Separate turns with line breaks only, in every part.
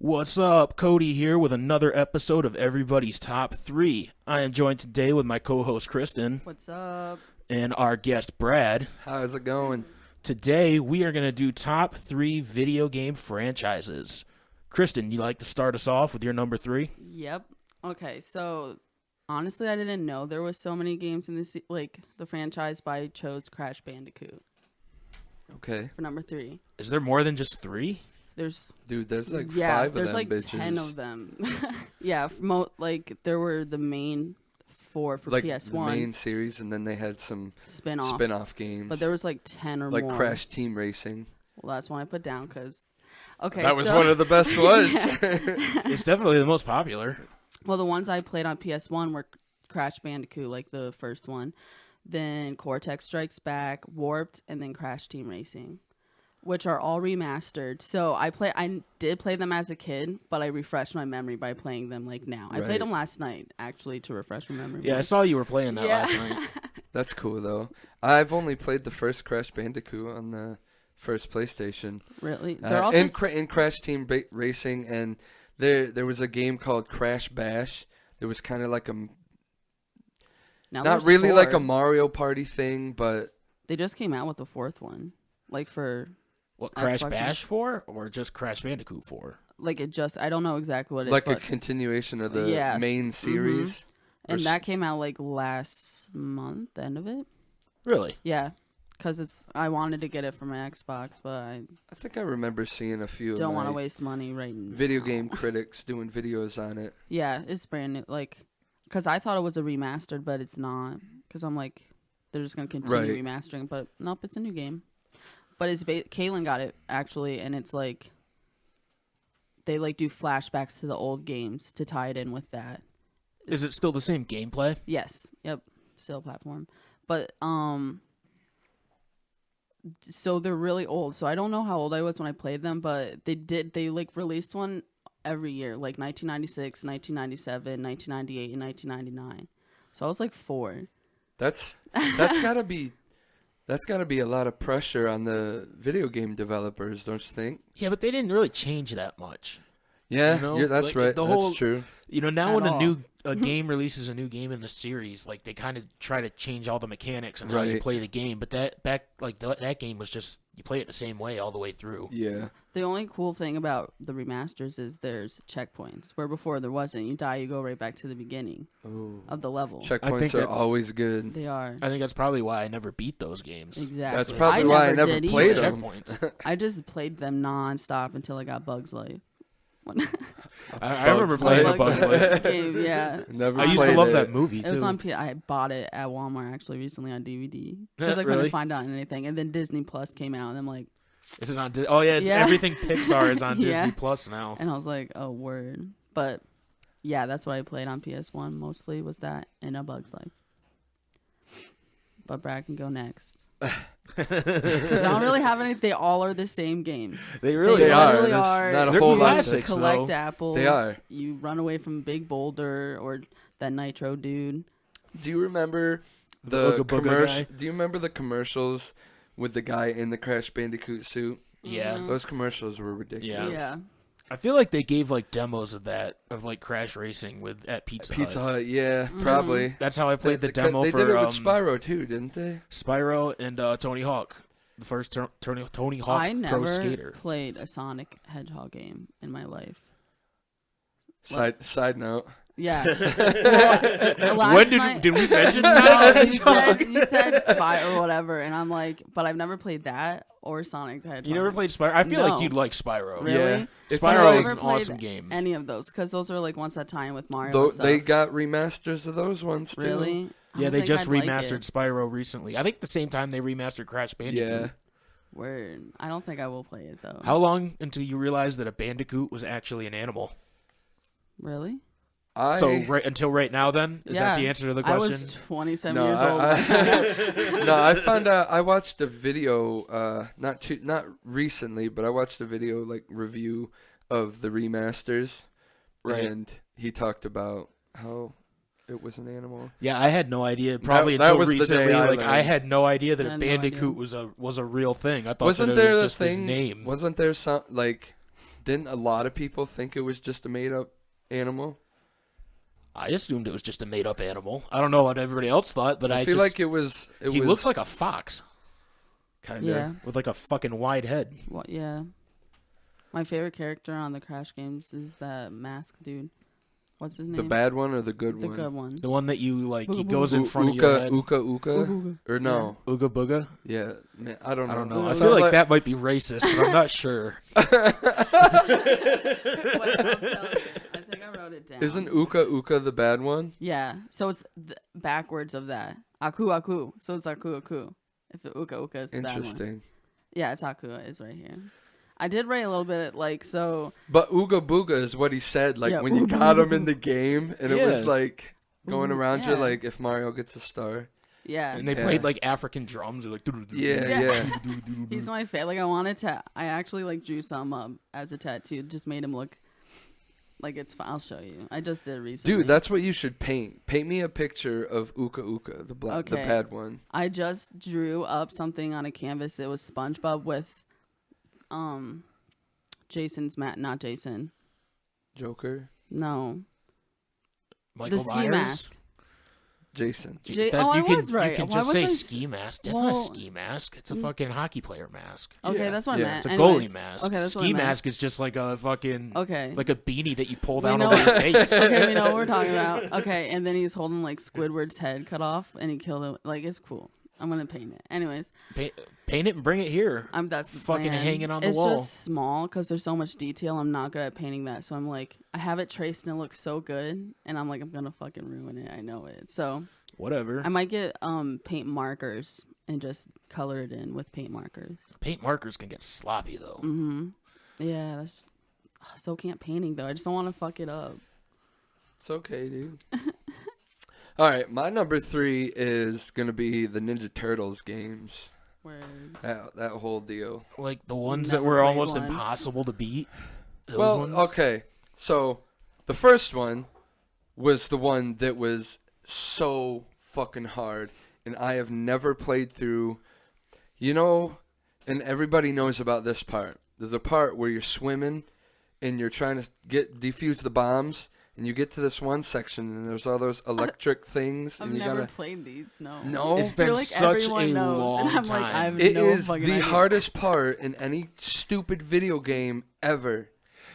What's up? Cody here with another episode of Everybody's Top 3. I am joined today with my co-host Kristen.
What's up?
And our guest Brad.
How's it going?
Today we are going to do top 3 video game franchises. Kristen, you like to start us off with your number 3?
Yep. Okay, so honestly, I didn't know there was so many games in this the franchise, but I chose Crash Bandicoot.
Okay.
For number 3.
Is there more than just 3?
There's like 5 of them.
Yeah, there's like
bitches.
10 of them. Yeah, there were the main 4 for
like
PS1.
The main series, and then they had some spin-off games.
But there was like 10 or
like
more.
Like Crash Team Racing.
Well, that's one I put down because... Okay,
that was one of the best ones.
It's definitely the most popular.
Well, the ones I played on PS1 were Crash Bandicoot, like the first one. Then Cortex Strikes Back, Warped, and then Crash Team Racing, which are all remastered. So I did play them as a kid, but I refreshed my memory by playing them like now. I played them last night, actually, to refresh my memory.
Yeah, I saw you were playing that last night.
That's cool, though. I've only played the first Crash Bandicoot on the first PlayStation.
Really?
In Crash Team Racing, and there was a game called Crash Bash. There was kind of like a... not really
4.
like a Mario Party thing, but...
They just came out with the 4th one. Like for...
What, Crash Bash 4? Or just Crash Bandicoot 4?
Like I don't know exactly what it is.
Like a continuation of the main series.
Mm-hmm. And that came out like last month, the end of it.
Really?
Yeah. Because I wanted to get it for my Xbox, but I
think I remember seeing a few.
Don't want to waste money right now.
Video game critics doing videos on it.
Yeah, it's brand new. Because I thought it was a remastered, but it's not. Because I'm like, they're just gonna continue remastering, but nope, it's a new game. But it's Kaylin got it actually, and it's like they do flashbacks to the old games to tie it in with that.
Is it still the same gameplay?
Yes. Yep. Still platform, but so they're really old. So I don't know how old I was when I played them, but they released one every year, like 1996, 1997, 1998, and 1999. So I was like 4. That's
gotta be a lot of pressure on the video game developers, don't you think?
Yeah, but they didn't really change that much.
Yeah, that's right. That's true.
Now when a game releases a new game in the series, like they kind of try to change all the mechanics and how you play the game. But that game was just you play it the same way all the way through.
Yeah.
The only cool thing about the remasters is there's checkpoints, where before there wasn't. You die, you go right back to the beginning of the level.
Checkpoints are always good.
They are.
I think that's probably why I never beat those games.
Exactly.
That's probably why I never played them.
Checkpoints.
I just played them nonstop until I got Bug's Life.
I remember playing a Bug's Life
game. Yeah,
I used to love that movie
it
too.
was on I bought it at Walmart actually recently on DVD because I couldn't find it on anything. And then Disney Plus came out, and I'm like,
"Is it on? Oh yeah, everything Pixar is on Disney Plus now."
And I was like, "Oh word!" But yeah, that's what I played on PS1 mostly was that and A Bug's Life. But Brad can go next. I don't really have any. They all are the same game.
They really are.
Not a
They're
whole
classics,
lot. Collect
though.
apples.
They are.
You run away from Big Boulder or that Nitro dude.
Do you remember
the commercial?
Do you remember the commercials with the guy in the Crash Bandicoot suit?
Yeah,
those commercials were ridiculous.
Yeah.
I feel like they gave demos of Crash Racing at Pizza Hut.
Yeah, probably.
That's how I played the demo
they
for.
They did it with Spyro too, didn't they?
Spyro and Tony Hawk, the first Tony Hawk Pro Skater.
I never played a Sonic Hedgehog game in my life.
Side note.
Yeah. Well,
when did we mention Sonic?
You said Spyro or whatever, and I'm like, but I've never played that or Sonic the Hedgehog.
You never played Spyro? I feel like you'd like Spyro.
Really?
Yeah.
Spyro is an awesome game.
Any of those, because those are like ones that tie in with Mario.
They got remasters of those ones too.
Really?
Yeah, they just remastered Spyro recently. I think the same time they remastered Crash Bandicoot.
Yeah.
Word. I don't think I will play it though.
How long until you realized that a Bandicoot was actually an animal?
Really?
Until right now, then? Is that the answer to the question?
I was 27 years old.
I found out. I watched a video, not recently, but I watched a video review of the remasters, and he talked about how it was an animal.
Yeah, I had no idea. Probably until recently, I had no idea that a Bandicoot was a real thing. I thought it was just his name.
Wasn't there some Didn't a lot of people think it was just a made-up animal?
I assumed it was just a made-up animal. I don't know what everybody else thought, but
I feel like it was.
He looks like a fox.
Kind of.
Yeah.
With like a fucking wide head.
Well, yeah. My favorite character on the Crash games is that mask dude. What's his name?
The bad one or the good one?
The good one.
The one that you like, he
Ooga
goes
booga.
in front of your head.
Uka? Or no?
Ooga booga?
Yeah. Man, I don't know.
I don't know.
Ooga
I
booga.
feel like that might be racist, but I'm not sure.
Wait, I'll tell you. I think I wrote it down.
Isn't Uka the bad one?
Yeah. So it's backwards of that. Aku. So it's Aku. If the Uka is the bad one.
Interesting.
Yeah, it's Aku. It's right here. I did write a little bit like so.
But Ooga Booga is what he said, like
Yeah,
when you
Ooga
got him
Booga.
in the game, and it
Yeah.
was like going
Ooh,
around you,
yeah.
like if Mario gets a star.
Yeah.
And they
Yeah.
played like African drums. They're like,
Yeah.
He's my favorite. Like I actually like drew some up as a tattoo. Just made him look like it's fun. I'll show you. I just did recently.
Dude, that's what you should paint. Paint me a picture of Uka, the
Okay.
bad one.
I just drew up something on a canvas. It was SpongeBob with Jason's not Jason.
Joker,
No.
Michael
the ski
Myers.
mask.
Jason.
I was right.
You can
Why
just say
wasn't-
ski mask. That's not a ski mask. It's a fucking hockey player mask.
Okay,
Yeah,
that's what I
yeah.
meant.
It's a
Anyways,
goalie mask.
Okay, that's what I
Ski
meant.
mask is just like a fucking
Okay.
like a beanie that you pull
We
down
know-
over your face.
Okay, we know what we're talking about. Okay, and then he's holding like Squidward's head cut off, and he killed him. Like it's cool. I'm gonna paint it. Anyways,
Paint it and bring it here.
that's the
Fucking
plan.
hanging on the
it's
wall.
It's just small because there's so much detail. I'm not good at painting that, so I'm like, I have it traced and it looks so good, and I'm like, I'm gonna fucking ruin it. I know it. So
Whatever.
I might get paint markers and just color it in with paint markers.
Paint markers can get sloppy though.
Mm-hmm. Yeah, that's so can't painting though. I just don't want to fuck it up.
It's okay, dude. All right, my number 3 is gonna be the Ninja Turtles games.
Word.
That whole deal.
Like the ones
Never
that were
played
almost
one.
impossible to beat. Those
Well,
ones.
okay. So the first one was the one that was so fucking hard, and I have never played through. You know, and everybody knows about this part. There's a part where you're swimming, and you're trying to defuse the bombs, and you get to this one section, and there's all those electric things,
I've
and you
never
gotta.
played these. No.
No,
It's
I
been
feel like
such
everyone
a
knows,
long
and I'm
time.
like, I have
It
no
is
fucking
the
idea.
hardest part in any stupid video game ever.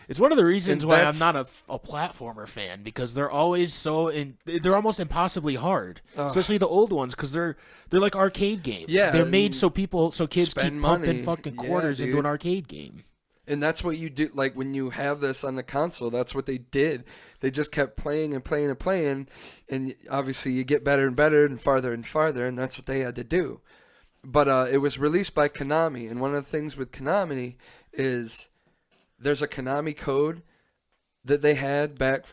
It's one of the reasons
And
why I'm
that's-
not a platformer fan, because they're always they're almost impossibly hard,
Ugh.
especially the old ones, because they're like arcade games.
Yeah,
they're made
and
so kids
spend
keep pumping
money.
fucking
Yeah,
quarters into
dude.
an arcade game.
And that's what you do. Like when you have this on the console, that's what they did. They just kept playing and playing and playing, and obviously you get better and better and farther, and that's what they had to do. But it was released by Konami, and one of the things with Konami is there's a Konami code that they had back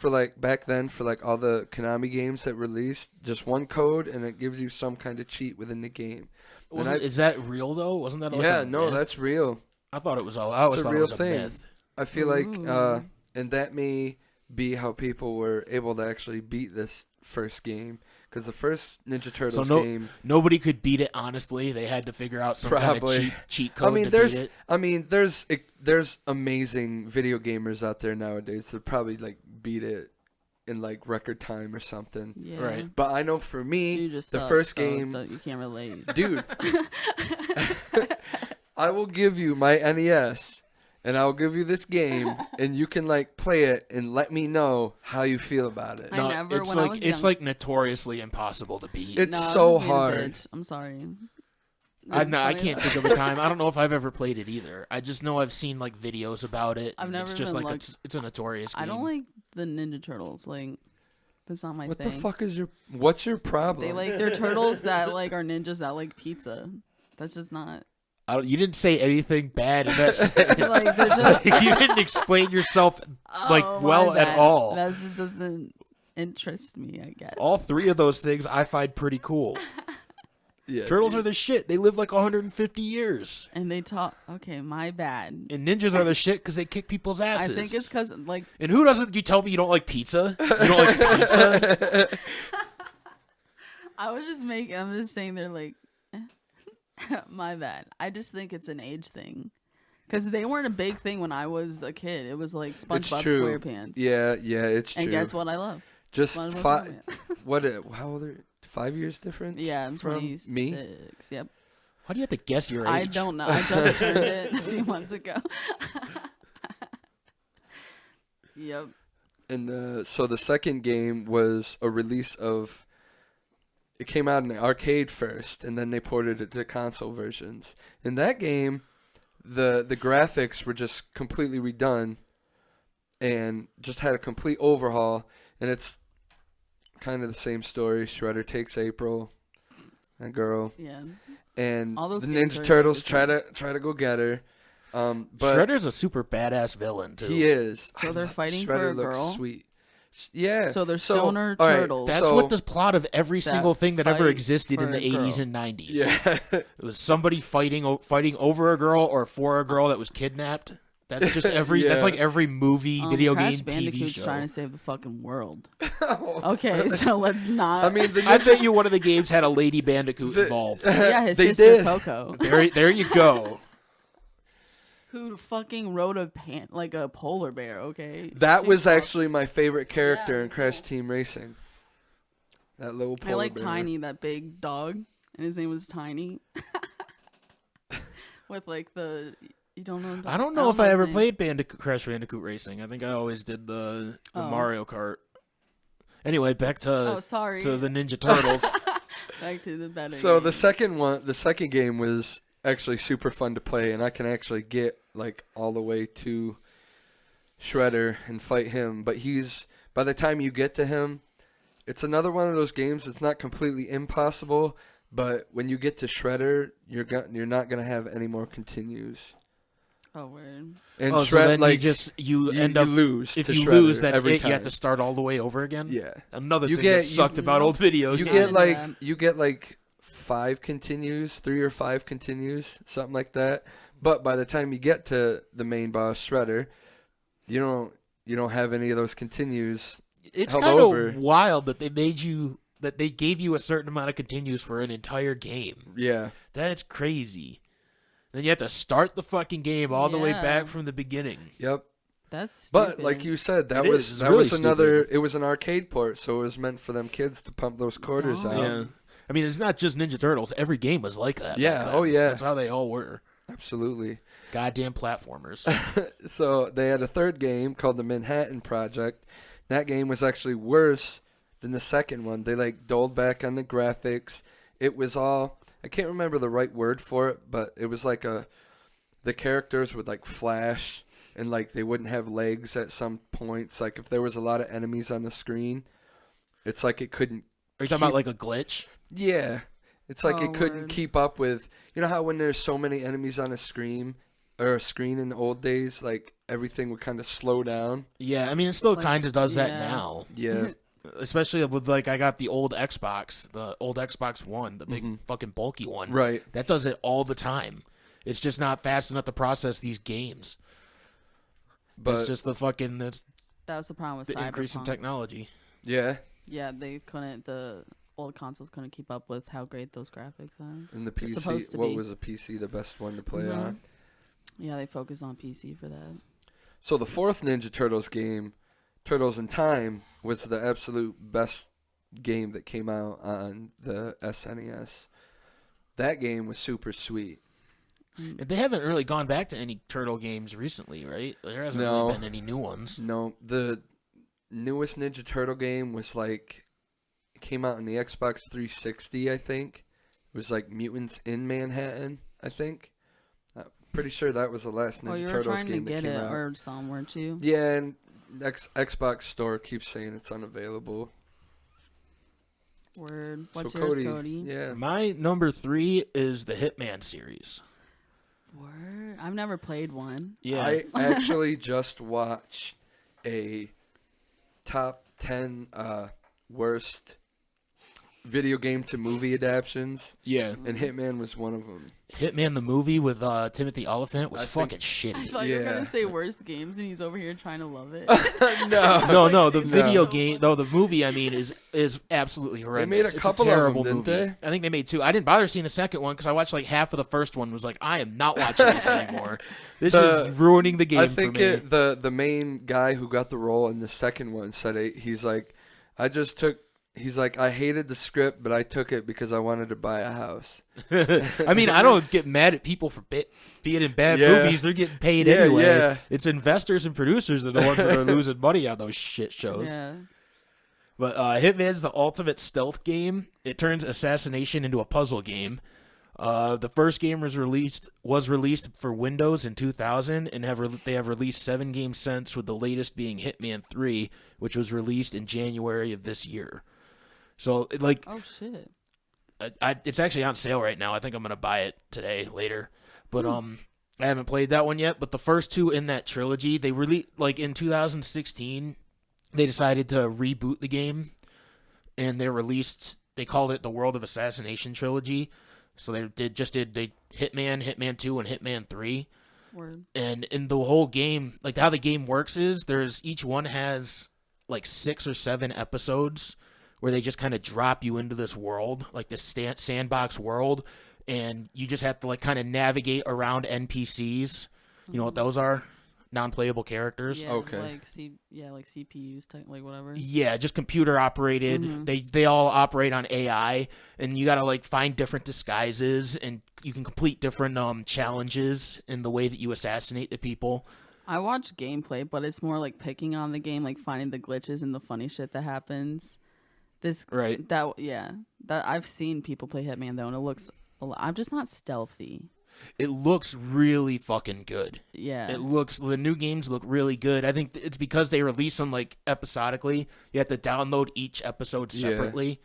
then for all the Konami games that released. Just one code, and it gives you some kind of cheat within the game.
Is that real though? Wasn't that like a
No,
myth?
that's real.
I thought it was. I always
It's a
thought
real
it was a
thing.
myth.
I feel like,
Ooh.
and that may be how people were able to actually beat this first game, because the first Ninja Turtles game.
Nobody could beat it honestly. They had to figure out some
Probably.
kind of cheat code to beat it.
There's amazing video gamers out there nowadays that probably beat it in record time or something.
Yeah.
Right.
But I know for me,
You just
the
suck,
first
so
game,
you can't relate.
dude, I will give you my NES. And I'll give you this game, and you can play it and let me know how you feel about it.
I never-
It's
when I
like
was
it's
young-
notoriously impossible to beat.
It's
No, I was
so
just being a
hard.
bitch. I'm sorry.
I can't think of a time. I don't know if I've ever played it either. I just know I've seen videos about it.
I've
and
never
It's just
even
like
looked.
it's a notorious game.
I don't like the Ninja Turtles. That's not my
What
thing.
the fuck is what's your problem?
They're turtles that are ninjas that like pizza. That's just not.
You didn't say anything bad in that sentence.
They're just.
You didn't explain yourself
Oh, my
well at
bad.
all.
That just doesn't interest me. I guess.
All three of those things I find pretty cool.
Yeah,
Turtles
dude.
are the shit. They live 150 years.
And they talk. Okay, my bad.
And ninjas are the shit because they kick people's asses.
I think it's because
And who doesn't? You tell me you don't like pizza? You don't like pizza?
I'm just saying they're my bad. I just think it's an age thing. Because they weren't a big thing when I was a kid. It was like SpongeBob
true.
SquarePants.
Yeah, it's true.
And guess what I love?
Just
SpongeBob
5.
SquarePants.
How old are you? 5 years difference?
Yeah, I'm
from
26.
me.
Yep.
Why do you have to guess your age?
I don't know. I just turned it a few months ago. Yep.
And so the second game was a release of. It came out in the arcade first, and then they ported it to console versions. In that game, the graphics were just completely redone, and just had a complete overhaul. And it's kind of the same story. Shredder takes April, that girl.
Yeah.
And
All those
the
games
Ninja
are
Turtles
like
try to go get her. But
Shredder's a super badass villain too.
he is.
So they're fighting for
Shredder
a
looks
girl?
Sweet. Yeah.
So they're stoner
all right,
turtles.
That's
so-
what the plot of every single thing that ever
fight
existed in
for
the
a
80s
girl.
and 90s.
Yeah.
It was somebody fighting over a girl or for a girl that was kidnapped. That's just
Yeah.
that's like every movie, video
Crash
game, TV
Bandicoot's
show.
trying to save the fucking world. Okay, so let's not.
I mean, the
I bet you one of the games had a lady Bandicoot involved.
yeah, his
they
sister
did.
Coco,
There you go.
who fucking rode a like a polar bear. Okay,
That
She
was
fuck-
actually my favorite character
Yeah,
in Crash Team Racing. That little polar
I like
bear.
Tiny, that big dog, and his name was Tiny. With like the you don't know.
I don't know if I
his
ever
name.
played Crash Bandicoot Racing. I think I always did the
Oh.
Mario Kart. Anyway, back
Oh,
to
sorry.
the Ninja Turtles.
Back to the better.
So the
game.
second game was actually super fun to play, and I can actually get like all the way to Shredder and fight him. But by the time you get to him, it's another one of those games. It's not completely impossible, but when you get to Shredder, you're not gonna have any more continues.
Oh, weird.
And
Oh, so then you end up
lose.
if
to
you
Shredder
lose, that's
every
it.
Time.
You have to start all the way over again.
Yeah.
Another
You
thing
get-
that sucked
you-
about old videos.
You
Yeah.
get like
Yeah.
you get like 5 continues, 3 or 5 continues, something like that. But by the time you get to the main boss Shredder, you don't have any of those continues.
It's
held
kind
over.
of wild that they gave you a certain amount of continues for an entire game.
Yeah.
That's crazy. Then you have to start the fucking game all the way
Yeah.
back from the beginning.
Yep.
That's
But
stupid.
like you said, that
It
was
is. It's
that
really
was another.
stupid.
It was an arcade port, so it was meant for them kids to pump those quarters
Dumb.
out.
Yeah. I mean, it's not just Ninja Turtles. Every game was like that.
Yeah,
back then.
oh, yeah.
That's how they all were.
Absolutely.
Goddamn platformers.
So they had a third game called the Manhattan Project. That game was actually worse than the second one. They like doled back on the graphics. It was all, I can't remember the right word for it, but it was like the characters would like flash and like they wouldn't have legs at some points. Like if there was a lot of enemies on the screen, it's like it couldn't.
Are you talking about like a glitch?
Yeah. It's like
Oh,
it couldn't
word.
keep up with, you know how when there's so many enemies on a screen in the old days, like everything would kind of slow down.
Yeah, I mean, it still
Like,
kind of does that
yeah.
now.
Yeah.
Especially with like I got the old Xbox One, the big
Mhm.
fucking bulky one.
Right.
That does it all the time. It's just not fast enough to process these games.
But
It's just the fucking
that was the problem with
the increase in
Cyberpunk.
technology.
yeah,
Yeah, they couldn't. The old consoles couldn't keep up with how great those graphics are.
and the
They're
PC.
supposed to
What
be.
was the PC the best one to play
Mhm.
on?
Yeah, they focus on PC for that.
So the fourth Ninja Turtles game, Turtles in Time, was the absolute best game that came out on the SNES. That game was super sweet.
And they haven't really gone back to any turtle games recently, right? There hasn't
No.
really been any new ones.
No, the newest Ninja Turtle game was like, it came out on the Xbox 360, I think. It was like Mutants in Manhattan, I think. Pretty sure that was the last
Oh,
Ninja
you were
Turtles
trying to
game that
get
came
it
out.
or some, weren't you?
Yeah, and Xbox Store keeps saying it's unavailable.
Word. What's
so
yours, Cody?
Yeah.
My number 3 is the Hitman series.
Word. I've never played one.
Yeah.
I actually just watched a top 10 worst video game to movie adaptions.
Yeah.
And Hitman was one of them.
Hitman the movie with Timothy Oliphant was
I
fucking
I
shitty.
thought you were gonna say worst games, and he's over here trying to love it.
No, the video game, though the movie, I mean, is absolutely horrendous.
They made a couple
it's a terrible
of them, didn't
movie. I think they made 2. I didn't bother seeing the second one because I watched like half of the first one. Was like, I am not watching this anymore. This is ruining the game
I think
for me.
the main guy who got the role in the second one said he's like, he's like, I hated the script, but I took it because I wanted to buy a house.
I mean, I don't get mad at people for being in bad movies. They're getting paid anyway. Yeah. It's investors and producers that are the ones that are losing money on those shit shows.
Yeah.
But Hitman's the ultimate stealth game. It turns assassination into a puzzle game. The first game was released for Windows in 2000, and they have released 7 games since, with the latest being Hitman 3, which was released in January of this year. So, like,
oh shit,
it's actually on sale right now. I think I'm gonna buy it later. But I haven't played that one yet. But the first 2 in that trilogy, they released like in 2016. They decided to reboot the game, and they called it the World of Assassination trilogy. So they did Hitman, Hitman 2, and Hitman 3.
Word. And
in the whole game, like how the game works is each one has like 6 or 7 episodes where they just kind of drop you into this world, like this sandbox world, and you just have to like kind of navigate around NPCs. You know what those are? Non-playable characters.
Yeah,
okay.
Like CPUs, type, like whatever.
Yeah, just computer operated. Mm-hmm. They all operate on AI, and you gotta like find different disguises, and you can complete different challenges in the way that you assassinate the people.
I watch gameplay, but it's more like picking on the game, like finding the glitches and the funny shit that happens. That I've seen people play Hitman though, and it looks. I'm just not stealthy.
It looks really fucking good.
Yeah.
The new games look really good. I think it's because they release them like episodically. You have to download each episode separately. Yeah.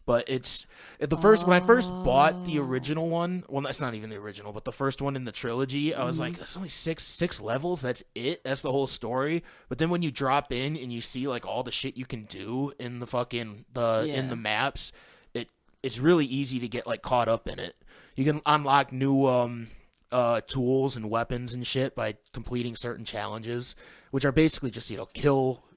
But it's when I first bought the original one, well, that's not even the original, but the first one in the trilogy, I was like, it's only six levels. That's it. That's the whole story. But then when you drop in and you see like all the shit you can do in the fucking in the maps, it's really easy to get like caught up in it. You can unlock new tools and weapons and shit by completing certain challenges, which are basically just,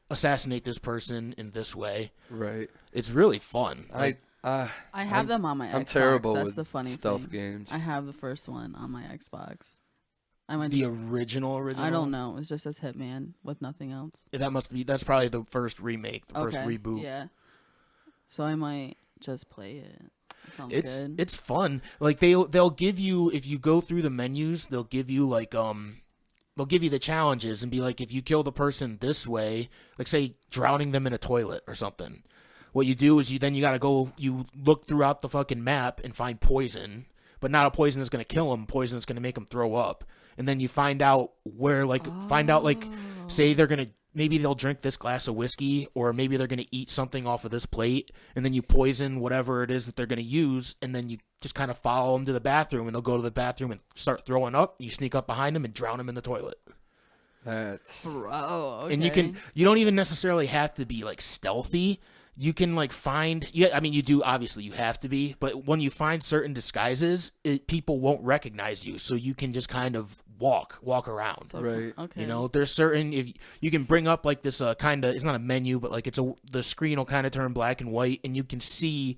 assassinate this person in this way.
Right.
It's really fun.
I have them on my Xbox.
I'm terrible
That's
with
the funny
stealth
thing.
games.
I have the first one on my Xbox.
The original?
I don't know. It just says Hitman with nothing else.
Yeah, that's probably the first remake, the first reboot.
Yeah. So I might just play it. Sounds good.
It's fun. Like they'll give you, if you go through the menus, they'll give you like they'll give you the challenges and be like, if you kill the person this way, like say drowning them in a toilet or something. What you do is you gotta go, you look throughout the fucking map and find poison, but not a poison that's gonna kill them, poison that's gonna make them throw up. And then you find out say maybe they'll drink this glass of whiskey, or maybe they're going to eat something off of this plate, and then you poison whatever it is that they're going to use, and then you just kind of follow them to the bathroom, and they'll go to the bathroom and start throwing up. You sneak up behind them and drown them in the toilet.
That's...
Bro, okay.
And you don't even necessarily have to be like stealthy. You can like find, you do, obviously you have to be, but when you find certain disguises, people won't recognize you, so you can just kind of walk around.
Right.
Okay.
There's certain, if you can bring up like this kind of, it's not a menu, but like the screen will kind of turn black and white, and you can see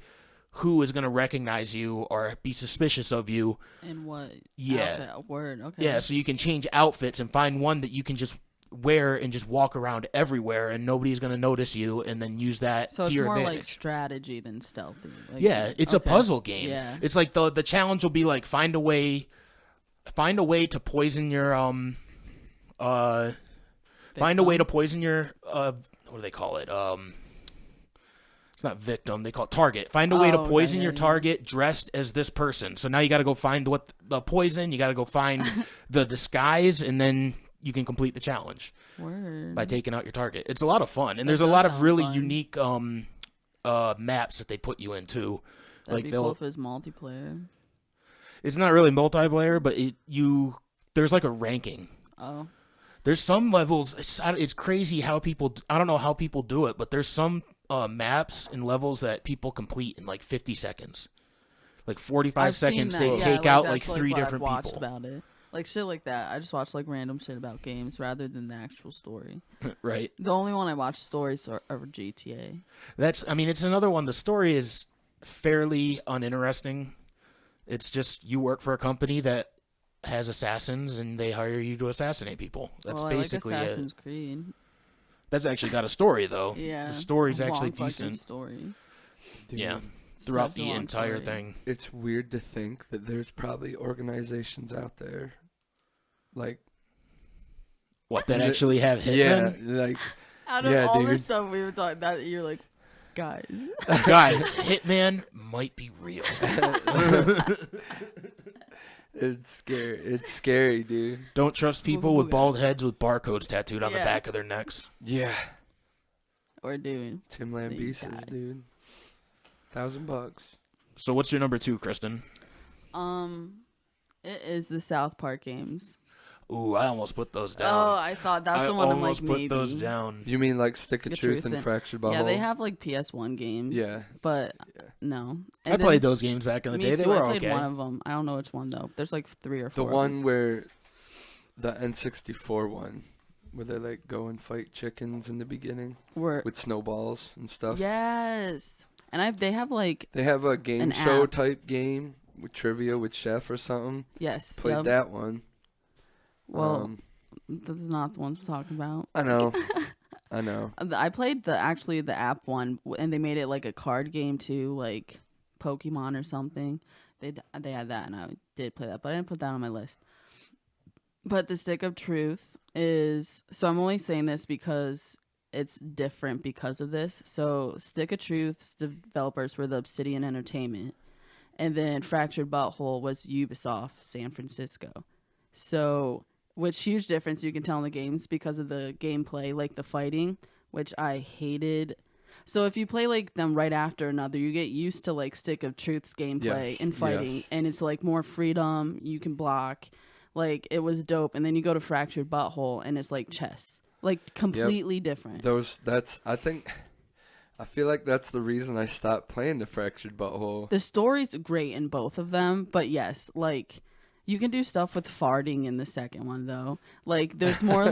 who is going to recognize you or be suspicious of you.
And what?
Yeah.
Outfit, word. Okay.
Yeah. So you can change outfits and find one that you can just wear and just walk around everywhere, and nobody's going to notice you, and then use that to your advantage. So it's more like
strategy than stealthy. Like,
yeah. It's a puzzle game.
Yeah.
It's like the challenge will be like, find a way to poison your find a way to poison your what do they call it? It's not victim, they call it target. Find a way to poison your target dressed as this person. So now you got to go find what the poison, you got to go find the disguise, and then you can complete the challenge.
Word.
By taking out your target. It's a lot of fun, and there's a lot of really unique maps that they put you in too.
That'd be cool if it was multiplayer.
It's not really multiplayer, but there's like a ranking.
Oh.
There's some levels. It's crazy how people. I don't know how people do it, but there's some maps and levels that people complete in like 50 seconds. Like 45
I've seen
seconds,
that,
they
yeah,
take
like,
out
that's,
like 3
what I've
different
watched
people.
about it. Like shit like that. I just watch like random shit about games rather than the actual story.
Right.
The only one I watch stories are GTA.
It's another one. The story is fairly uninteresting. It's just you work for a company that has assassins and they hire you to assassinate people. That's basically
I like Assassin's Creed.
That's actually got a story though.
Yeah.
The story's
a
actually
long fucking
decent.
Story.
Dude,
Yeah. Throughout
Such a
the
long
entire
story.
thing.
it's weird to think that there's probably organizations out there, like
What, that actually have
yeah,
hitmen?
like
Out of
Yeah,
all
dude.
this stuff we were talking, that you're like, guys.
Guys, Hitman might be real.
it's scary. It's scary, dude.
Don't trust people with bald heads with barcodes tattooed on the
Yeah.
back of their necks.
Yeah,
We're doing.
Tim
They
Lambesis,
died.
dude. $1,000.
So what's your number 2, Kristen?
It is the South Park games.
Ooh, I almost put those down.
Oh, I thought that's the one I'm like
almost put
maybe.
those down.
You mean like Stick of
The
Truth
Truth
and
and-
Fractured Butthole?
Yeah, they have like PS1 games.
Yeah.
But
Yeah.
no.
I played those games back in the day. They were
I played
okay.
one of them. I don't know which one though. There's like 3 or 4.
The one where the N64 one, where they like go and fight chickens in the beginning
where
with snowballs and stuff.
yes, and they have like
They have a game
An
show
app.
type game with trivia with Chef or something.
yes.
Played
yep.
that one.
Well, that's not the ones I'm talking about.
I know. I know.
I played the app one, and they made it like a card game too, like Pokemon or something. They had that, and I did play that, but I didn't put that on my list. But the Stick of Truth is, so I'm only saying this because it's different because of this. So Stick of Truth's developers were the Obsidian Entertainment, and then Fractured Butthole was Ubisoft San Francisco. So, which huge difference you can tell in the games because of the gameplay, like the fighting, which I hated. So if you play like them right after another, you get used to like Stick of Truth's gameplay
Yes,
and fighting,
yes.
and it's like more freedom. You can block, like it was dope. And then you go to Fractured Butthole, and it's like chess, like completely different.
I feel like that's the reason I stopped playing the Fractured Butthole.
The story's great in both of them, but yes, like you can do stuff with farting in the second one though. Like there's more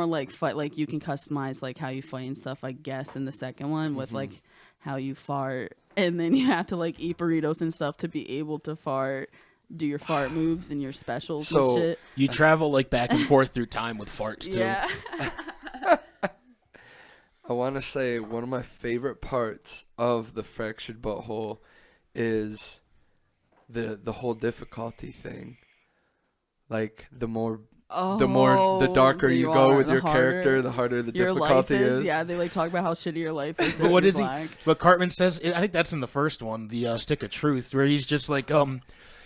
like fight, like you can customize like how you fight and stuff, I guess, in the second one with like how you fart, and then you have to like eat burritos and stuff to be able to fart, do your fart moves and your specials
So-
and shit.
You travel like back and forth through time with farts too.
Yeah.
I want to say one of my favorite parts of the Fractured Butthole is the whole difficulty thing. Like the darker you go with your character, the harder the
your life
difficulty is.
Yeah, they like talk about how shitty your life is.
But what
if
is
you're
he?
black.
But Cartman says, I think that's in the first one, the Stick of Truth, where he's just like,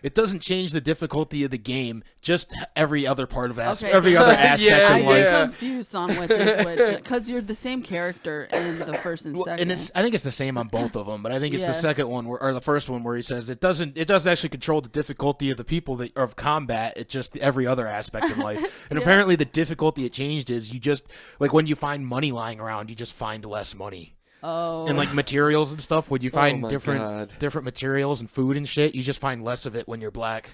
it doesn't change the difficulty of the game, just every other part of every other aspect
Yeah,
of
I
life.
get confused on which is which because you're the same character in the first and
Well,
second.
and I think it's the same on both of them, but I think it's the
Yeah.
second one or the first one where he says it doesn't actually control the difficulty of the people of combat. It's just every other aspect of life. And apparently the difficulty it changed is you just like when you find money lying around, you just find less money.
Oh,
And like materials and stuff, when you find
my
different
God.
materials and food and shit, you just find less of it when you're black.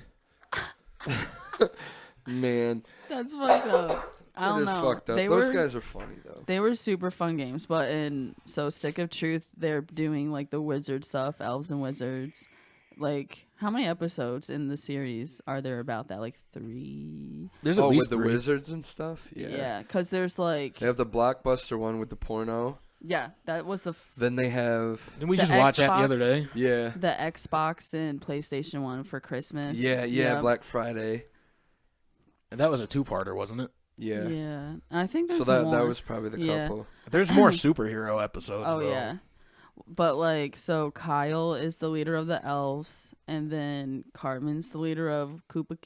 Man,
that's fucked up. I don't
it is
know.
fucked up. Those guys are funny though.
They were super fun games, but Stick of Truth, they're doing like the wizard stuff, elves and wizards. Like, how many episodes in the series are there about that? Like 3.
There's at least
with the
3.
wizards and stuff.
Yeah, because there's like,
They have the Blockbuster one with the porno.
yeah, that was
Then they have
Didn't we
The
just watch that the
Xbox.
other day?
the Xbox and PlayStation one for Christmas.
yeah, Black Friday.
And that was a 2-parter, wasn't it?
Yeah.
Yeah.
And I think there's
So that
more.
was probably the
Yeah.
couple.
There's more superhero episodes.
Oh
though.
yeah, but like, so Kyle is the leader of the elves, and then Cartman's the leader of Koopa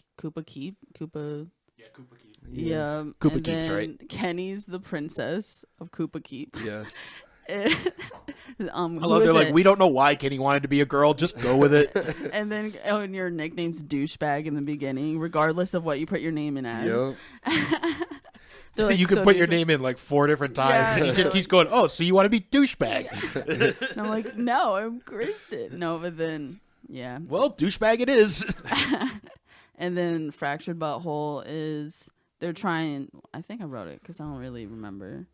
Keep.
Yeah, Koopa Keep.
Yeah,
Koopa
and
Keep's
then
right.
Kenny's the princess of Koopa Keep.
Yes.
I love they're like, we don't know why Kenny wanted to be a girl, just go with it.
And then and your nickname's douchebag in the beginning, regardless of what you put your name in as.
Yep.
They're like,
you can
"So
put
do
your
you-"
name in like 4 different times,
Yeah,
and he just keeps going, "Oh, so you want to be douchebag?"
And I'm like, no, I'm Kristen. No, but then, yeah.
Well, douchebag it is.
And then Fractured Butthole is, they're trying, I think I wrote it because I don't really remember.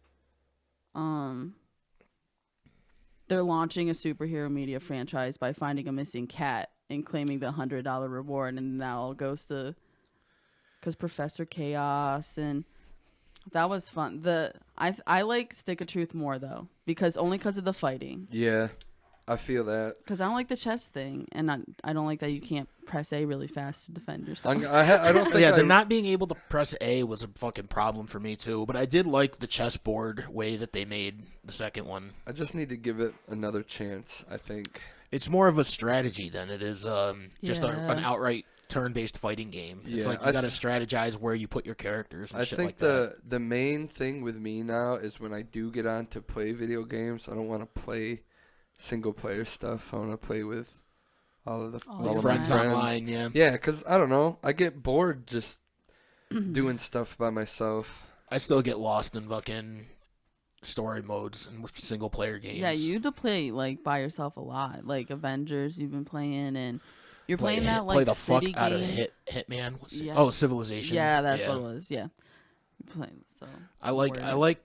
They're launching a superhero media franchise by finding a missing cat and claiming the $100 reward, and that all goes to, because Professor Chaos, and that was fun. I like Stick of Truth more though, because of the fighting.
Yeah, I feel that.
Because I don't like the chest thing, and I don't like that you can't press A really fast to defend yourself.
I don't think.
Yeah, the not being able to press A was a fucking problem for me too. But I did like the chessboard way that they made the second one.
I just need to give it another chance, I think.
It's more of a strategy than it is just
Yeah.
an outright turn-based fighting game. It's
Yeah,
like you got to strategize where you put your characters and
I
shit
think
like that.
the main thing with me now is when I do get on to play video games, I don't want to play single player stuff. I want to play with all of
All
all
your
of
Friends
my friends.
online, yeah.
Yeah, because I don't know. I get bored just doing stuff by myself.
I still get lost in fucking story modes and with single player games.
Yeah, you to play like by yourself a lot, like Avengers. You've been playing, and you're playing that like
play the
city
fuck out of
game.
Hitman. What's it?
Yeah.
Oh, Civilization.
Yeah, that's what it was. Yeah, you're playing. So
I like.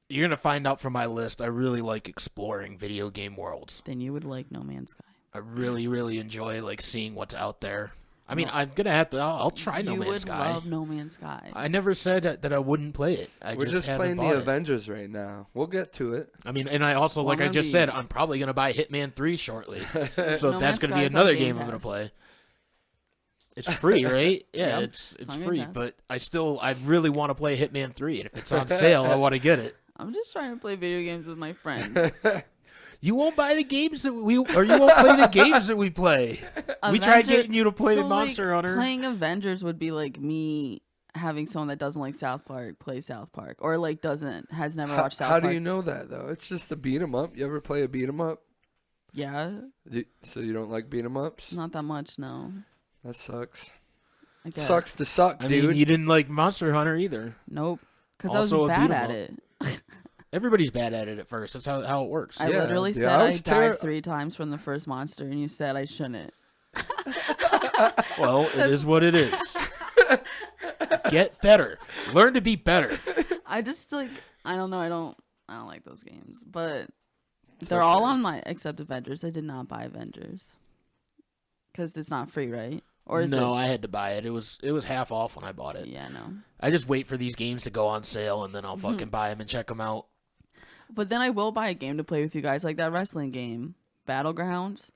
You're gonna find out from my list. I really like exploring video game worlds.
Then you would like No Man's Sky.
I really, really enjoy like seeing what's out there. I mean, I'm gonna have to. I'll try No Man's Sky.
You would love No Man's Sky.
I never said that I wouldn't play it.
We're just
haven't
playing the
bought it.
Avengers right now. We'll get to it.
I mean, and I also,
Well,
like
I'm
I
gonna
just
be-
said, I'm probably gonna buy Hitman 3 shortly. So
No
that's
Man's
gonna be
Sky's on
another
Game
game I'm gonna
Pass.
play. It's free, right? Yeah,
Yep.
it's
on Game
free,
Pass.
but I really want to play Hitman 3, and if it's on sale, I want to get it.
I'm just trying to play video games with my friends.
You won't buy the games that you won't play the games that we play. We tried getting you to play the Monster Hunter.
Playing Avengers would be like me having someone that doesn't like South Park play South Park, or like has never watched South
How
Park.
do you know that though? It's just a beat 'em up. You ever play a beat 'em up?
Yeah,
So you don't like beat 'em ups?
not that much. No,
That sucks.
I guess.
Sucks to suck,
I
dude.
mean, you didn't like Monster Hunter either.
Nope, because I was
Also a
bad
beat 'em
at
up.
it.
Everybody's bad at it at first. That's how it works.
I
Yeah,
literally
yeah,
said
I
I
was
died 3 times from the first monster, and you said I shouldn't.
Well, it is what it is. Get better. Learn to be better.
I just like I don't know. I don't like those games, but
For
they're all
sure.
on my except Avengers. I did not buy Avengers because it's not free, right? Or is
No,
it?
I had to buy it. It was half off when I bought it.
Yeah, no.
I just wait for these games to go on sale, and then I'll fucking buy them and check them out.
But then I will buy a game to play with you guys, like that wrestling game, Battlegrounds.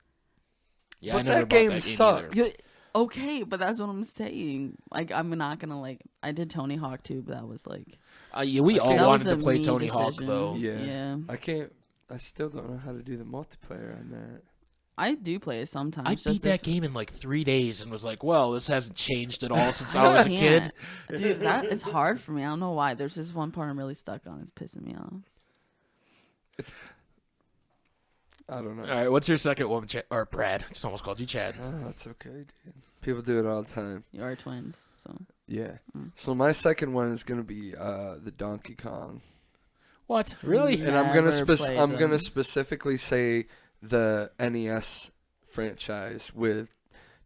Yeah,
But
I never
that
bought
game
that game
sucked.
either.
Okay, but that's what I'm saying. Like, I'm not gonna like. I did Tony Hawk too, but that was like.
Yeah, we all
that
wanted
was
to
a
play
me
Tony Hawk
decision.
though.
Yeah. I still don't know how to do the multiplayer on that.
I do play it sometimes.
I
just
beat that
if-
game in like 3 days and was like, "Well, this hasn't changed at all since I was a kid."
can't. Dude, that it's hard for me. I don't know why. There's just one part I'm really stuck on. It's pissing me off.
I don't know.
All right, what's your second one, or Brad? I just almost called you Chad.
Oh, that's okay, dude. People do it all the time.
You are twins, so
Yeah.
Mm.
So my second one is gonna be the Donkey Kong,
What? Really?
and I'm gonna
Never played
I'm gonna
them.
specifically say the NES franchise with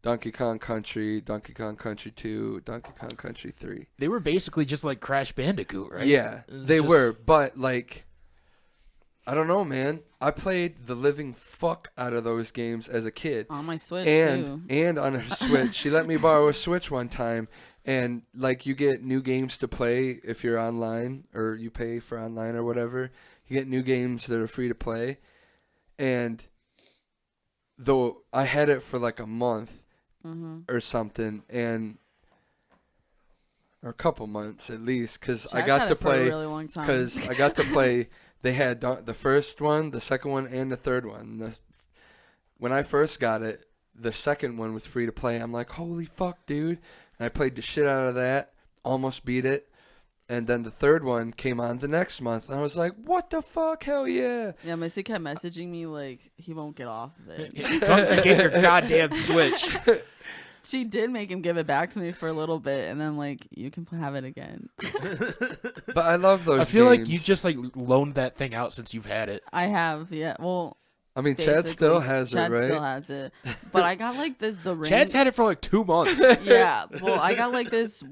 Donkey Kong Country, Donkey Kong Country 2, Donkey Kong Country 3.
They were basically just like Crash Bandicoot, right?
Yeah,
It's
they
just-
were, but like, I don't know, man. I played the living fuck out of those games as a kid,
on my Switch
and
too.
on her Switch. She let me borrow a Switch one time, and like you get new games to play if you're online or you pay for online or whatever. You get new games that are free to play, and though I had it for like a month
Mm-hmm.
or something, or a couple months at least, because I
Chad's
got
had
to
it for a
play.
really long time.
Because I got to play, they had the first one, the second one, and the third one. When I first got it, the second one was free to play. I'm like, holy fuck, dude. And I played the shit out of that, almost beat it. And then the third one came on the next month. And I was like, what the fuck? Hell yeah.
Yeah, Missy kept messaging me like he won't get off of it.
Come and get your goddamn Switch.
She did make him give it back to me for a little bit, and then like, you can have it again.
But I love those.
I feel
games.
like you just like loaned that thing out since you've had it.
I have, yeah. Well,
I mean, Chad still has
Chad
it, right?
still has it, but I got like the ring.
Chad's had it for like 2 months.
Yeah, well, I got like this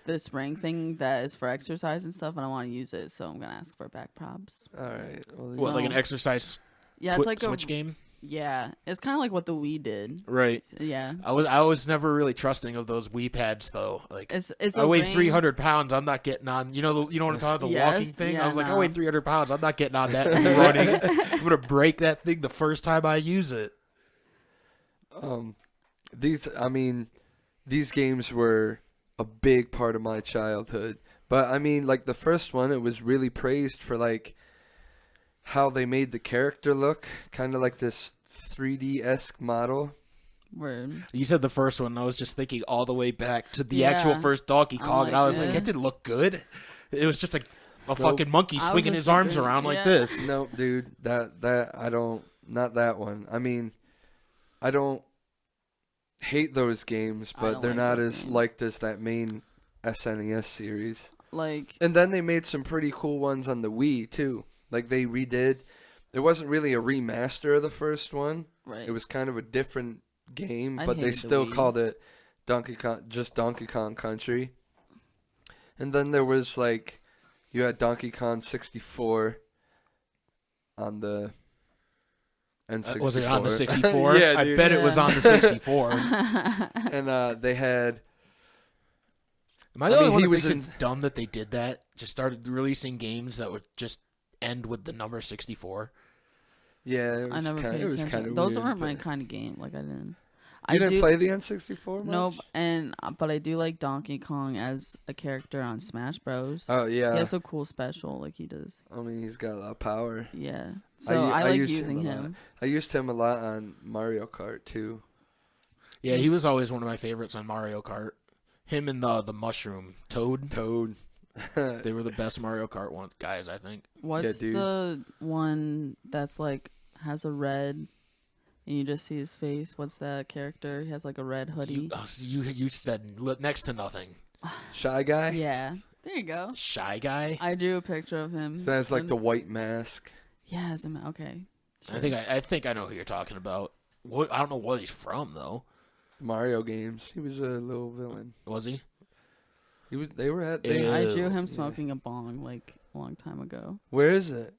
this ring thing that is for exercise and stuff, and I want to use it, so I'm gonna ask for back props.
All right. Well,
What, like an exercise
Yeah, it's like
Switch game?
Yeah, it's kind of like what the Wii did.
Right.
Yeah.
I was never really trusting of those Wii pads though. Like
It's
I weigh 300 pounds. I'm not getting on. You know what I'm talking about? The
Yes,
walking thing.
yeah,
I was like, I
no.
weigh 300 pounds. I'm not getting on that running. I'm gonna break that thing the first time I use it.
These games were a big part of my childhood. But I mean, like the first one, it was really praised for like how they made the character look, kind of like this 3D-esque model.
Word.
You said the first one. I was just thinking all the way back to the
Yeah.
actual first Donkey
I'm
Kong, and I was
like,
like,
eh.
it didn't look good. It was just a fucking monkey
I was
swinging
just
his arms
thinking,
around like
yeah.
this.
No, dude, that I don't, not that one. I mean, I don't hate those games,
I
but
don't
they're
like
not
those
as
games.
liked as that main SNES series.
Like,
And then they made some pretty cool ones on the Wii too. Like they redid. It wasn't really a remaster of the first one.
right.
It was kind of a different game,
I
but they
hated the
still
Wii.
called it Donkey Kong Country. And then there was like, you had Donkey Kong 64 on the N64.
Was it on the 64?
Yeah,
I
dude.
bet it was on the 64.
And they had,
Am I the only one
he
that
was
thinks it's dumb that they did that? Just started releasing games that would just end with the number 64.
yeah, it
I
was
never
kind
paid
of,
attention. Those
weird,
weren't my
but-
kind of game. Like, I didn't.
You didn't play the N64 much?
Nope. But I do like Donkey Kong as a character on Smash Bros.
Oh, yeah.
He has a cool special, like he does.
I mean, he's got a lot of power.
Yeah. So I like
used
using
a lot.
him.
I used him a lot on Mario Kart, too.
Yeah, he was always one of my favorites on Mario Kart. Him and the mushroom Toad. They were the best Mario Kart guys, I think.
What's
dude.
the one that's like has a red and you just see his face? What's that character? He has like a red hoodie.
You said next to nothing.
Shy Guy?
Yeah. There you go.
Shy Guy?
I drew a picture of him.
So that's like
And-
the white mask.
Yeah, okay.
I think I know who you're talking about. I don't know what he's from though.
Mario games. He was a little villain.
Was he?
He was. They were at.
Ew.
I drew
Yeah.
him smoking a bong like a long time ago
Where is it?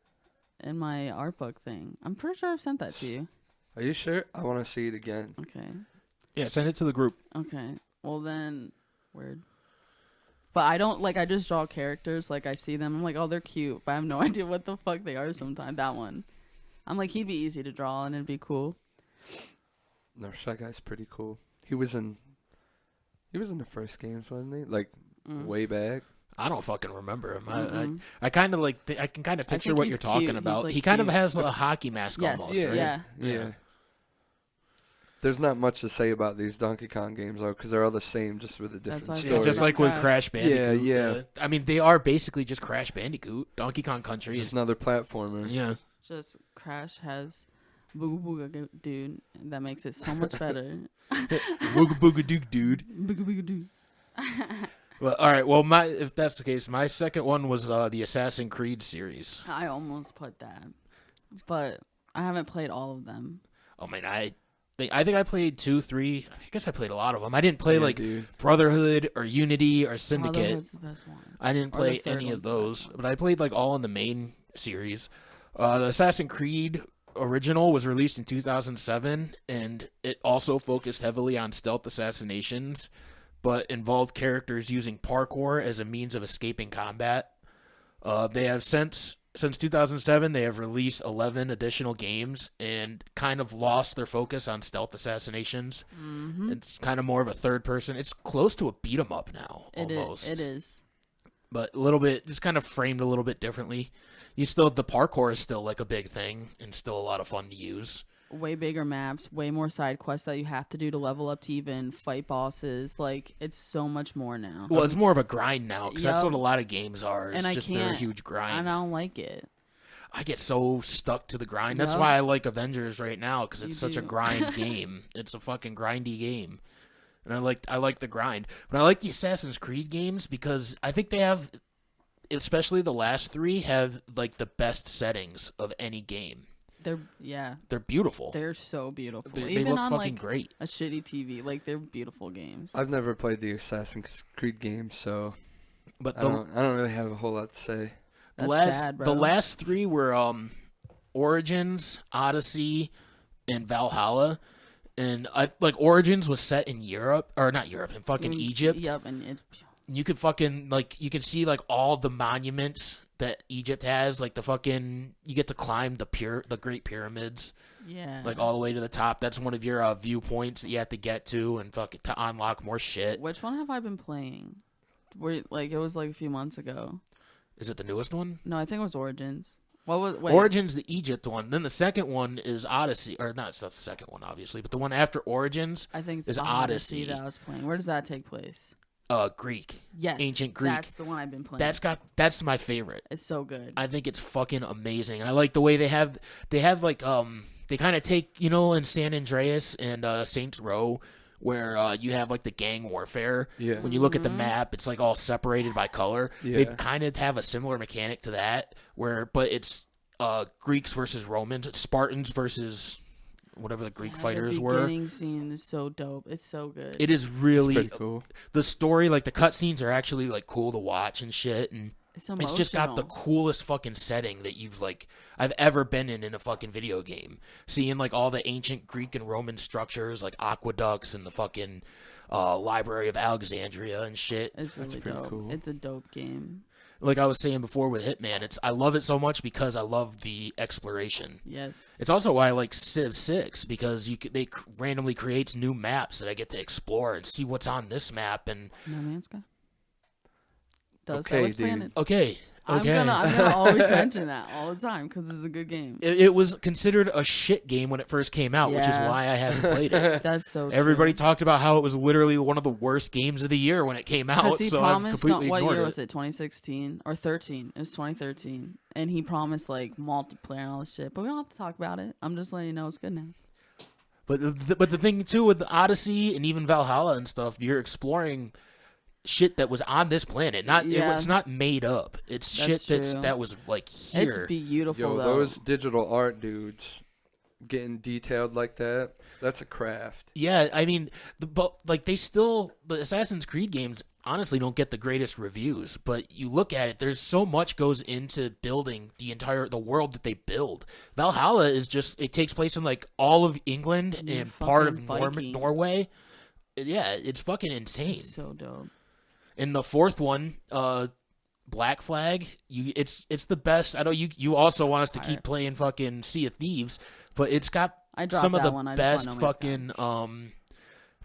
in my art book thing. I'm pretty sure I've sent that to you.
Are you sure? I want to see it again.
Okay.
Yeah, send it to the group.
Okay. Well then, weird. But I don't like. I just draw characters. Like I see them. I'm like, oh, they're cute, but I have no idea what the fuck they are. Sometimes that one, I'm like, he'd be easy to draw and it'd be cool.
No, Shy Guy's pretty cool. He was in the first games, wasn't he? Like way back.
I don't fucking remember him.
Mm-mm.
I kind of like. I can kind of picture
think
what
he's
you're talking
cute. He's,
about.
like,
He kind of
cute.
has a hockey mask
Yes.
almost.
Yeah,
right?
Yeah.
Yeah. There's not much to say about these Donkey Kong games though, because they're all the same, just with a
That's
different
why I
story.
Yeah, just like with Crash Bandicoot.
Yeah.
I mean, they are basically just Crash Bandicoot. Donkey Kong Country
Just
is.
another platformer.
Yeah.
Just Crash has Booga Booga Dude. And that makes it so much better.
Booga Booga Duke, dude.
Booga Booga Dude.
Well, all right. Well, if that's the case, my second one was the Assassin's Creed series.
I almost put that, but I haven't played all of them.
Oh man, I think I played 2, 3. I guess I played a lot of them. I didn't play
Yeah,
like
dude.
Brotherhood or Unity or Syndicate.
Brotherhood's the best one.
I didn't
Or the
play
third
any
one's
of
the best
those,
one.
but I played like all in the main series. The Assassin's Creed original was released in 2007, and it also focused heavily on stealth assassinations, but involved characters using parkour as a means of escaping combat. They have since 2007, they have released 11 additional games and kind of lost their focus on stealth assassinations.
Mm-hmm.
It's kind of more of a third person. It's close to a beat 'em up now,
It
almost.
is.
But a little bit, just kind of framed a little bit differently. The parkour is still like a big thing and still a lot of fun to use.
Way bigger maps, way more side quests that you have to do to level up to even fight bosses. Like, it's so much more now.
Well, it's more of a grind now because that's
Yup.
what a lot of games are. It's
And I
just they're a
can't-
huge grind.
And I don't like it.
I get so stuck to the grind. That's
Yup.
why I like Avengers right now because it's
You
such a
do.
grind game. It's a fucking grindy game. and I like the grind. But I like the Assassin's Creed games because I think they have, especially the last 3, have like the best settings of any game. They're beautiful.
They're so beautiful.
They
Even
look
on
fucking
like
great.
a shitty TV, like they're beautiful games.
I've never played the Assassin's Creed games, so
But
I don't really have a whole lot to say.
the last 3 were Origins, Odyssey, and Valhalla. And like Origins was set in Europe, or not Europe, in fucking Egypt.
Yep, and it's
You could fucking like you can see like all the monuments that Egypt has, like the fucking you get to climb the Great Pyramids.
Yeah.
Like all the way to the top. That's one of your viewpoints that you have to get to and fucking to unlock more shit.
Which one have I been playing? Like it was like a few months ago.
Is it the newest one?
No, I think it was Origins. What was
Origins, the Egypt one. Then the second one is Odyssey, or not? It's not the second one, obviously, but the one after Origins.
I think it's
is
Odyssey that I was playing. Where does that take place?
Greek.
Yes,
ancient Greek.
That's the one I've been playing.
That's my favorite.
It's so good.
I think it's fucking amazing, and I like the way they have like they kind of take in San Andreas and Saints Row, where you have like the gang warfare.
Yeah.
When you look at the map, it's like all separated by color.
Yeah.
They kind of have a similar mechanic to that, but it's Greeks versus Romans, Spartans versus whatever the Greek fighters were.
The beginning scene is so dope. It's so good.
It is really
pretty cool.
The story, like the cutscenes, are actually like cool to watch and shit, and it's just got the coolest fucking setting that I've ever been in a fucking video game. Seeing like all the ancient Greek and Roman structures, like aqueducts and the fucking Library of Alexandria and shit.
It's really dope.
Cool.
It's a dope game.
Like I was saying before with Hitman, I love it so much because I love the exploration.
Yes.
It's also why I like Civ 6 because they randomly creates new maps that I get to explore and see what's on this map and.
No Man's Sky. Does
Okay,
that
dude.
planet?
Okay.
I'm gonna always mention that all the time because it's a good game.
It was considered a shit game when it first came out, which is
Yeah.
why I haven't played it.
That's so.
Everybody
true.
talked about how it was literally one of the worst games of the year when it came out,
He
so I've
promised,
completely
what
ignored
year
it.
was it? 2016 or 13? It was 2013, and he promised like multiplayer and all this shit. But we don't have to talk about it. I'm just letting you know it's good now.
But the thing too with the Odyssey and even Valhalla and stuff, you're exploring shit that was on this planet. It's not made up. It's
That's
shit
true.
that was like here.
It's beautiful
Yo,
though.
those digital art dudes getting detailed like that's a craft.
Yeah, I mean, the Assassin's Creed games honestly don't get the greatest reviews, but you look at it, there's so much goes into building the world that they build. Valhalla is it takes place in like all of England and part of Norway. Yeah, it's fucking insane.
It's so dope.
In the fourth one, Black Flag, it's the best. I know you also want us to keep playing fucking Sea of Thieves, but it's got some of the best fucking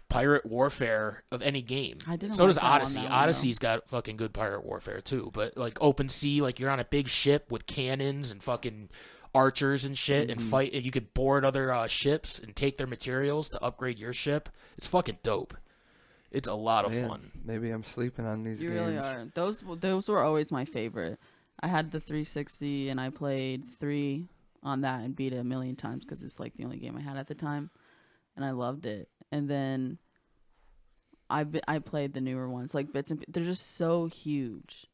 pirate warfare of any game. So does Odyssey. Odyssey's got fucking good pirate warfare too, but like open sea, like you're on a big ship with cannons and fucking archers and shit and fight. You could board other ships and take their materials to upgrade your ship. It's fucking dope. It's a lot of fun.
Maybe I'm sleeping on these games.
You really are. Those were always my favorite. I had the 360 and I played 3 on that and beat it a million times because it's like the only game I had at the time, and I loved it. And then I played the newer ones, like they're just so huge.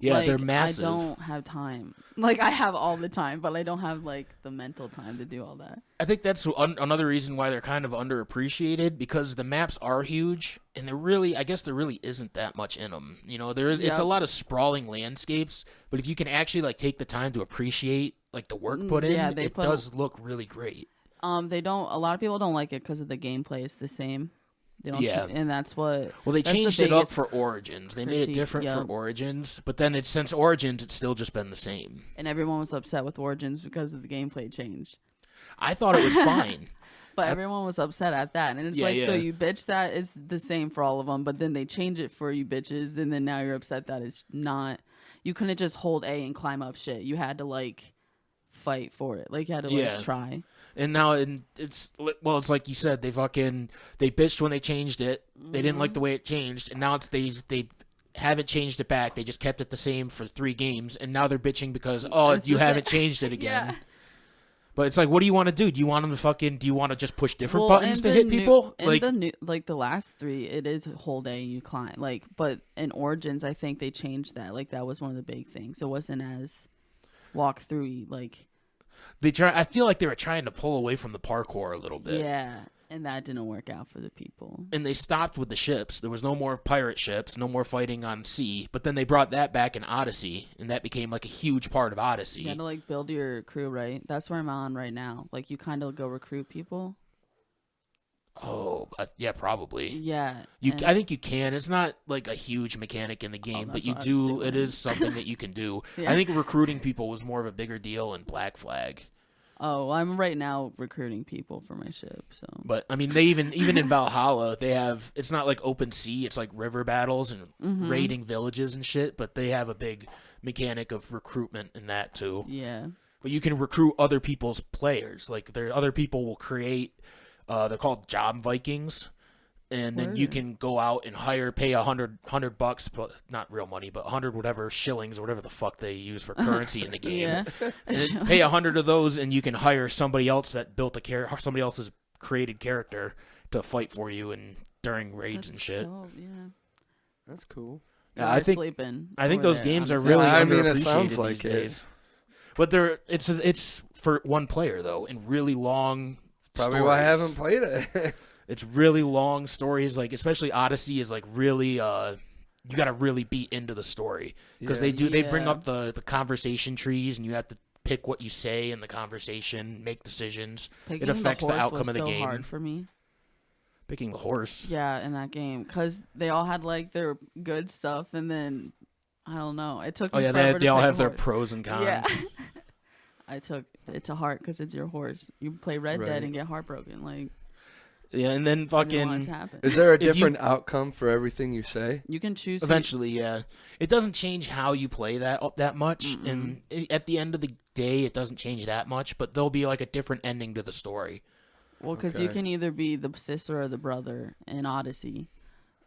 Yeah,
like,
they're massive.
I don't have time. Like I have all the time, but I don't have like the mental time to do all that.
I think that's another reason why they're kind of underappreciated, because the maps are huge and I guess there really isn't that much in them. It's a lot of sprawling landscapes, but if you can actually like take the time to appreciate like the work put in, it does look really great.
A lot of people don't like it because of the gameplay. It's the same. And that's what.
Well, they changed it up for Origins. They made it different for Origins, but then since Origins, it's still just been the same.
And everyone was upset with Origins because of the gameplay change.
I thought it was fine.
But everyone was upset at that. And it's so you bitch that it's the same for all of them, but then they change it for you bitches, and then now you're upset that it's not. You couldn't just hold A and climb up shit. You had to, like, fight for it. Like, you had to, try.
And now it's like you said, they bitched when they changed it. They didn't like the way it changed, and now they haven't changed it back. They just kept it the same for 3 games, and now they're bitching because you haven't changed it again.
Yeah.
But it's like, what do you want to do? Do you want them to do you want to just push different
Well,
buttons
in
to
the
hit
new-
people?
In the new, like the last 3, it is a whole day you climb. Like, but in Origins, I think they changed that. Like, that was one of the big things. It wasn't as walkthrough. Like,
I feel like they were trying to pull away from the parkour a little bit.
yeah, and that didn't work out for the people.
And they stopped with the ships. There was no more pirate ships, no more fighting on sea. But then they brought that back in Odyssey, and that became like a huge part of Odyssey.
You gotta like build your crew, right? That's where I'm on right now. Like, you kind of go recruit people.
Oh, yeah, probably.
Yeah,
I think you can. It's not like a huge mechanic in the game, but
that's
you
what I was
do. It
doing.
is something that you can do.
Yeah.
I think recruiting people was more of a bigger deal in Black Flag.
Oh, I'm right now recruiting people for my ship. So,
But I mean, they even in Valhalla, they have. It's not like open sea. It's like river battles and raiding villages and shit. But they have a big mechanic of recruitment in that too.
yeah.
But you can recruit other people's players. Like other people will create. They're called job Vikings, and then you can go out and pay $100, but not real money, but 100 whatever shillings or whatever the fuck they use for currency in the game.
Yeah.
And then pay 100 of those, and you can hire somebody else that built somebody else's created character to fight for you and during raids and shit.
Oh, yeah.
That's cool.
Yeah,
We're
I think
sleeping
those
there,
games are
honestly.
really
I mean, it
underappreciated
sounds
these
like it.
days. But it's for one player though, and really long.
Probably why I
stories.
haven't played it.
It's really long stories, like especially Odyssey is like really you got to really be into the story because they bring up the conversation trees and you have to pick what you say in the conversation, make decisions.
Picking
It affects the
horse
outcome
was
of the
so
game.
hard for me.
Picking the horse.
Yeah, in that game, because they all had like their good stuff, and then I don't know. It took.
Oh
me
yeah,
forever
they
to
all
pick
have
a
their
horse.
pros and cons.
Yeah. I took it to heart because it's your horse. You play Red Dead
Right.
and get heartbroken. Like,
Yeah, and then
I didn't want it
fucking
to happen.
Is there a
If you-
different outcome for everything you say?
You can choose.
eventually, yeah, it doesn't change how you play that much, and at the end of the day, it doesn't change that much. But there'll be like a different ending to the story.
Well, because you
Okay.
can either be the sister or the brother in Odyssey,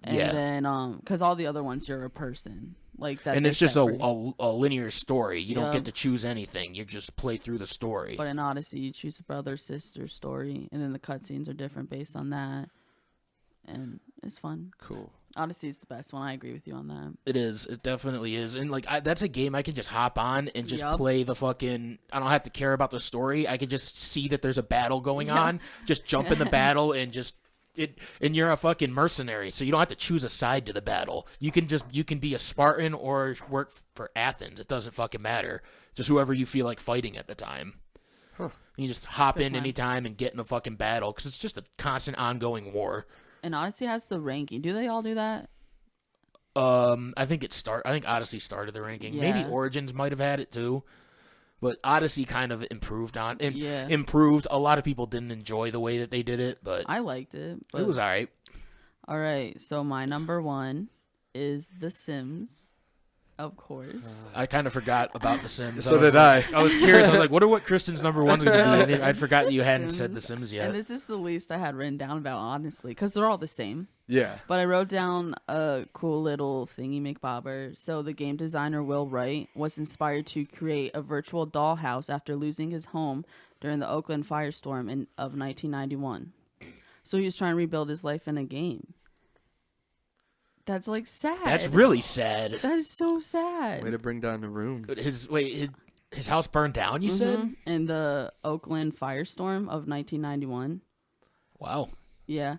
and
Yeah.
then because all the other ones you're a person like that.
And
they
it's just
set
a,
free.
a linear story. You don't
Yeah.
get to choose anything. You just play through the story.
But in Odyssey, you choose a brother sister story, and then the cutscenes are different based on that, and it's fun.
Cool.
Odyssey is the best one. I agree with you on that.
It is. It definitely is. And like that's a game I can just hop on and just
Yup.
play the fucking. I don't have to care about the story. I can just see that there's a battle going
Yeah.
on. Just jump in the battle and just it. And you're a fucking mercenary, so you don't have to choose a side to the battle. You can be a Spartan or work for Athens. It doesn't fucking matter. Just whoever you feel like fighting at the time.
Huh.
You just hop
Good
in
time.
anytime and get in a fucking battle because it's just a constant ongoing war.
And Odyssey has the ranking. Do they all do that?
I think Odyssey started the ranking. Maybe
Yeah.
Origins might have had it too, but Odyssey kind of improved on it.
Yeah.
Improved. A lot of people didn't enjoy the way that they did it, but
I liked it. But...
it was all right.
All right. So my number 1 is The Sims, of course.
I kind of forgot about The Sims.
So
was
did I.
like- I was curious. I was like, "Wonder what Kristen's number one's gonna be?" I'd forgotten you hadn't said The Sims yet.
And this is the least I had written down about, honestly, because they're all the same.
Yeah.
But I wrote down a cool little thingy McBobber. So the game designer Will Wright was inspired to create a virtual dollhouse after losing his home during the Oakland firestorm of 1991. So he was trying to rebuild his life in a game. That's like sad.
That's really sad.
That is so sad.
Way to bring down the room.
His house burned down. You said?
In the Oakland firestorm of 1991.
Wow.
Yeah.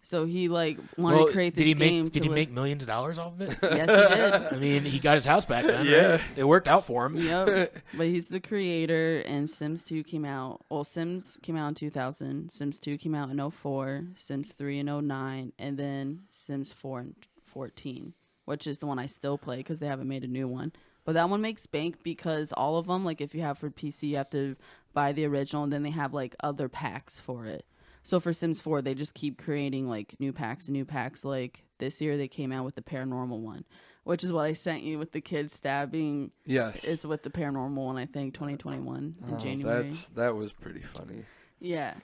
So he wanted to create this game.
Did he make millions of dollars off of it?
Yes, he did.
I mean, he got his house back then.
Yeah.
Right? It worked out for him.
Yep. But he's the creator, and Sims 2 came out. Well, Sims came out in 2000. Sims 2 came out in 2004. Sims 3 in 2009. And then Sims 4 in 2014, which is the one I still play because they haven't made a new one. But that one makes bank because all of them, like if you have for PC, you have to buy the original, and then they have like other packs for it. So for Sims 4, they just keep creating like new packs and new packs. Like this year, they came out with the paranormal one, which is what I sent you with the kid stabbing.
Yes.
It's with the paranormal one, I think, 2021 in January.
That was pretty funny.
Yeah.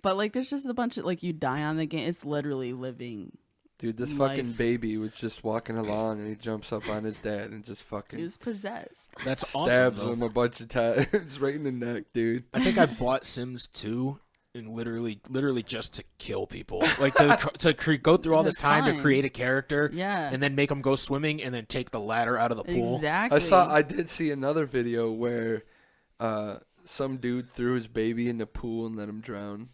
But like there's just a bunch of like you die on the game. It's literally living
Dude, this
life.
fucking baby was just walking along and he jumps up on his dad and just
He
fucking
was possessed.
That's awesome.
stabs
Though.
him a bunch of times right in the neck, dude.
I think I bought Sims 2 and literally just to kill people, like go through all this
That's
time
fine.
to create a character,
Yeah.
and then make them go swimming, and then take the ladder out of the pool.
Exactly.
I did see another video where some dude threw his baby in the pool and let him drown.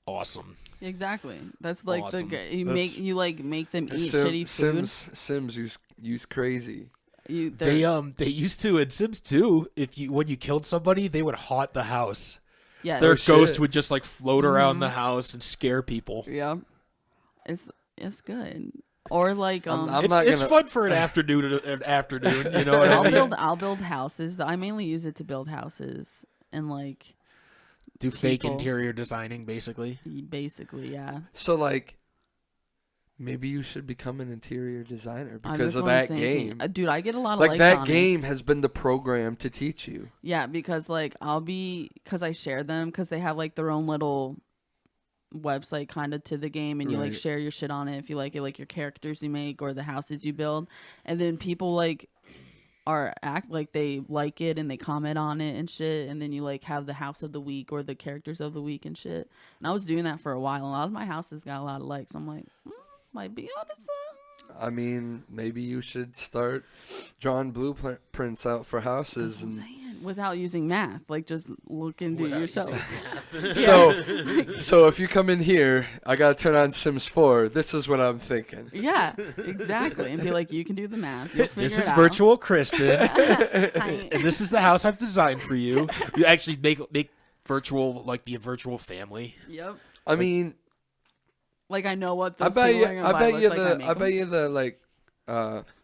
Awesome.
Exactly. That's like
Awesome.
you
That's-
make them eat shitty food.
Sims use crazy.
They used to in Sims 2, when you killed somebody, they would haunt the house.
yeah.
Their
shit.
ghost would just like float around
Mm-hmm.
the house and scare people.
Yeah. It's good. Or like
I'm
It's
not
it's
gonna-
fun for an afternoon. You know what I mean?
I'll build houses. I mainly use it to build houses and like
Do fake
people.
interior designing, basically.
basically, yeah.
So like, maybe you should become an interior designer
I'm
because
just
of
what I'm
that
thinking.
game.
Dude, I get a lot of
Like
likes
that
on it.
game has been the program to teach you.
Yeah, because like because I share them because they have like their own little website kind of to the game, and you like
Right.
share your shit on it if you like it, like your characters you make or the houses you build, and then people like act like they like it and they comment on it and shit, and then you like have the house of the week or the characters of the week and shit. And I was doing that for a while, and a lot of my houses got a lot of likes. I'm like, might be on to something.
I mean, maybe you should start drawing blueprints out for houses
That's what I'm
and.
saying. Without using math, like just look and do it yourself.
So if you come in here, I gotta turn on Sims 4. This is what I'm thinking.
Yeah, exactly. And be like, you can do the math. You'll figure
This
it
is
out.
virtual Kristen,
Hi.
and this is the house I've designed for you. You actually make virtual, like the virtual family.
Yep.
I mean,
Like I know what
I
those
bet
people
you,
are gonna
I
buy
bet
look
you
like.
the,
make
I
'em.
bet you the like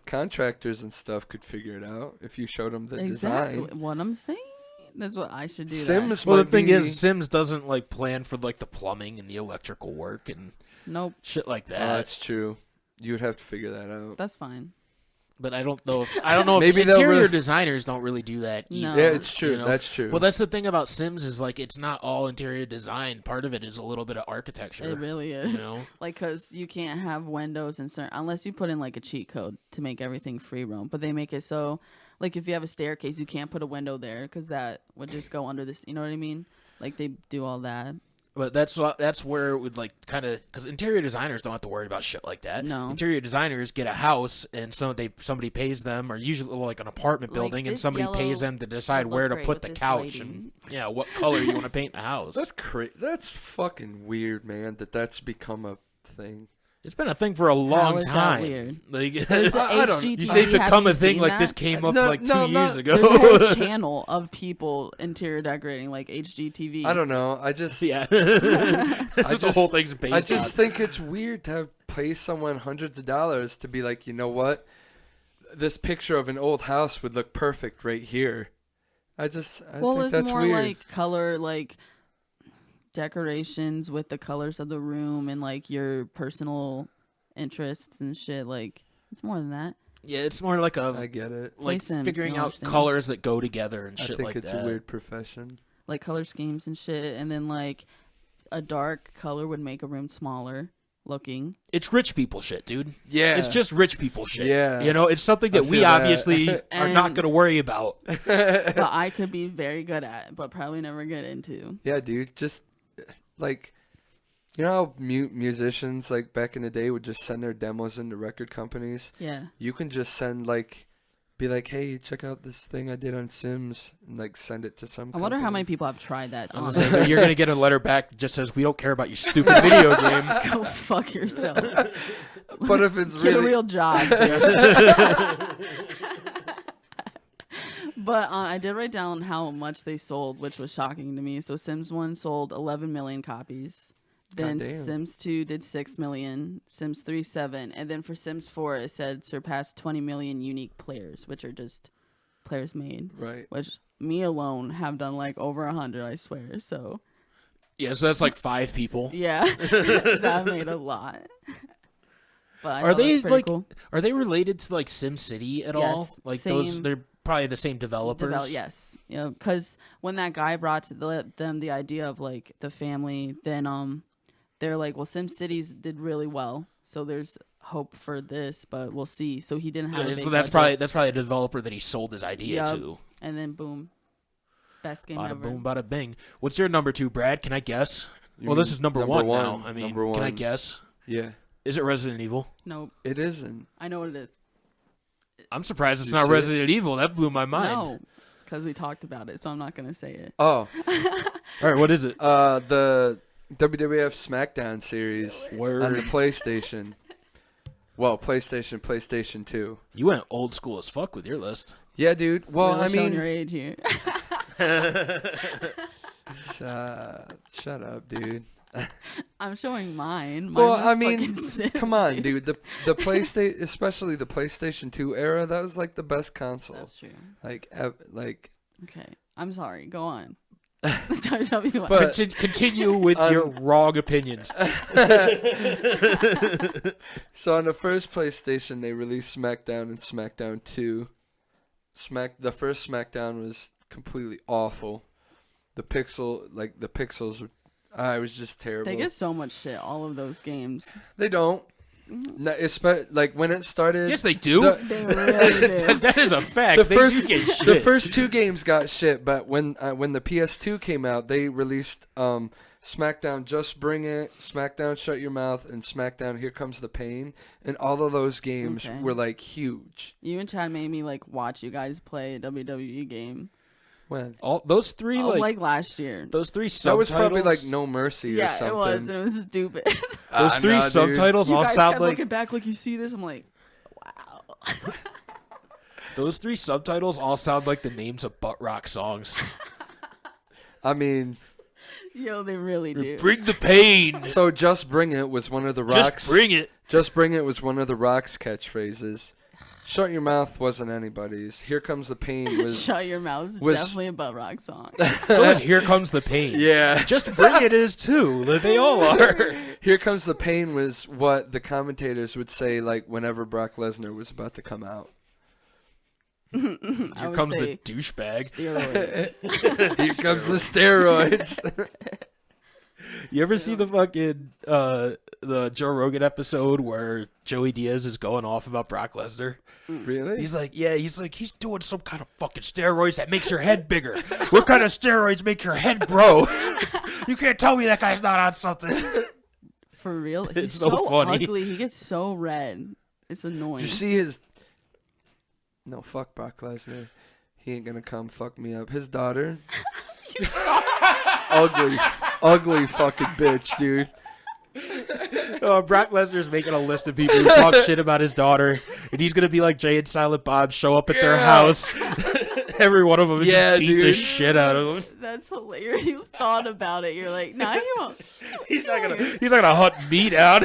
contractors and stuff could figure it out if you showed them the
Exactly
design.
what I'm saying. That's what I should do.
Sims
Well, the
might
thing
be-
is, Sims doesn't like plan for like the plumbing and the electrical work and
Nope,
shit like
Oh,
that.
that's true. You would have to figure that out.
that's fine.
But I don't know if
Maybe they'll
interior
really-
designers don't really do that either.
No.
Yeah, it's true.
You know?
That's true.
Well, that's the thing about Sims is like it's not all interior design. Part of it is a little bit of architecture.
It really is.
You know,
Like, cause you can't have windows and certain unless you put in like a cheat code to make everything free roam. But they make it so, like, if you have a staircase, you can't put a window there because that would just go under this. You know what I mean? Like they do all that.
but that's where it would like kind of because interior designers don't have to worry about shit like that.
No.
Interior designers get a house and somebody pays them, or usually like an apartment
Like,
building, and
this
somebody
yellow
pays them to decide
would
where
look
to
great
put
with
the
this
couch
lighting.
and what color you want to paint the house.
That's crazy. That's fucking weird, man. That's become a thing.
It's been a thing for a long
is that
time.
weird?
Like,
There's a
I don't-
HGTV.
you say
Have
become
you
a thing
seen
like this
that?
came up
No,
like
no,
2
no.
years ago.
There's a whole channel of people interior decorating, like HGTV.
I don't know. I just
Yeah, that's what the
just-
whole thing's based
I just
on.
think it's weird to pay someone hundreds of dollars to be like, you know what? This picture of an old house would look perfect right here. I
Well,
think
it's
that's
more
weird.
like color, like decorations with the colors of the room and like your personal interests and shit. Like it's more than that.
Yeah, it's more like
I get it.
like
Play Sims,
figuring
you'll
out
understand.
colors that go together and
I
shit
think
like
it's
that.
a weird profession.
Like color schemes and shit, and then like a dark color would make a room smaller looking.
It's rich people shit, dude.
Yeah.
It's just rich people shit.
Yeah.
You know, it's something
I
that we
feel that.
obviously are not
And-
going to worry about.
But I could be very good at, but probably never get into.
Yeah, dude. Just like, you know how musicians like back in the day would just send their demos into record companies?
Yeah.
You can just send like, be like, hey, check out this thing I did on Sims, and like send it to some.
I wonder how
company.
many people have tried that.
I was
honestly.
gonna say, you're going to get a letter back that just says, we don't care about your stupid video game.
Go fuck yourself.
But if it's
Get a
really
real job. bitch. But I did write down how much they sold, which was shocking to me. So Sims 1 sold 11 million copies. Then
Goddamn.
Sims 2 did 6 million. Sims 3, 7. And then for Sims 4, it said surpassed 20 million unique players, which are just players made.
right.
Which me alone have done like over 100, I swear. So
Yeah, so that's like 5 people.
yeah, that made a lot. But I
Are
thought it was
they
pretty
like?
cool.
Are they related to like SimCity at all?
Yes,
Like
same-
those? They're probably the same developers.
Yes, you know, because when that guy brought to them the idea of like the family, then they're like, well, SimCities did really well, So there's hope for this, but we'll see. So he didn't have.
So that's probably a developer that he sold his idea to.
And then boom, best game
bada
ever.
Boom, bada bing. What's your number 2, Brad? Can I guess? This is number one now. I mean, can I guess?
Yeah.
Is it Resident Evil?
Nope.
It isn't.
I know what it is.
I'm surprised it's not Resident Evil. That blew my mind.
No, because we talked about it, so I'm not gonna say it.
Oh.
All right, what is it?
The WWF SmackDown series on the PlayStation. Well, PlayStation 2.
You went old school as fuck with your list.
Yeah, dude. Well,
Really
I mean,
showing your age here.
shut up, dude.
I'm showing mine.
Well,
was
I mean,
fucking sick,
come on, dude. The PlayStation, especially the PlayStation 2 era, that was like the best console.
That's true.
Like.
Okay, I'm sorry. Go on. Tell me what.
But-
Continue with your wrong opinions.
So on the first PlayStation, they released SmackDown and SmackDown 2. The first SmackDown was completely awful. The pixels were. It was just terrible.
They get so much shit. All of those games.
They don't. No, like when it started.
Yes, they do.
They really do.
That is a fact. They do get shit.
The first 2 games got shit, but when the PS2 came out, they released SmackDown Just Bring It, SmackDown Shut Your Mouth, and SmackDown Here Comes the Pain, and all of those games were like huge.
You and Chad made me like watch you guys play a WWE game.
When?
All those 3
like last year.
Those 3 subtitles.
That was probably like No Mercy or something.
Yeah, it was. And it was stupid.
Those 3 subtitles
you
all
guys
sound
kept
like.
looking back like you see this. I'm like, wow.
Those 3 subtitles all sound like the names of butt rock songs.
I mean,
yo, they really do.
Bring the pain.
So Just Bring It was one of the Rock's.
Just bring it.
Just Bring It was one of the Rock's catchphrases. Shut Your Mouth wasn't anybody's. Here Comes the Pain was.
Shut Your Mouth is definitely a butt rock song.
So is Here Comes the Pain.
Yeah.
Just Bring It is too. They all are.
Here Comes the Pain was what the commentators would say like whenever Brock Lesnar was about to come out.
Here comes the douchebag.
Steroids.
Here comes the steroids.
You ever see the fucking the Joe Rogan episode where Joey Diaz is going off about Brock Lesnar?
Really?
He's like, he's doing some kind of fucking steroids that makes your head bigger. What kind of steroids make your head grow? You can't tell me that guy's not on something.
For real? He's
It's so funny.
ugly. He gets so red. It's annoying.
Did you see his? No, fuck Brock Lesnar. He ain't gonna come fuck me up. His daughter. ugly fucking bitch, dude.
Brock Lesnar's making a list of people who talk shit about his daughter, and he's gonna be like Jay and Silent Bob, show up at their house. Every one of them just beat the shit out of him.
That's hilarious. You thought about it. You're like, nah, he won't.
He's not gonna hunt meat out.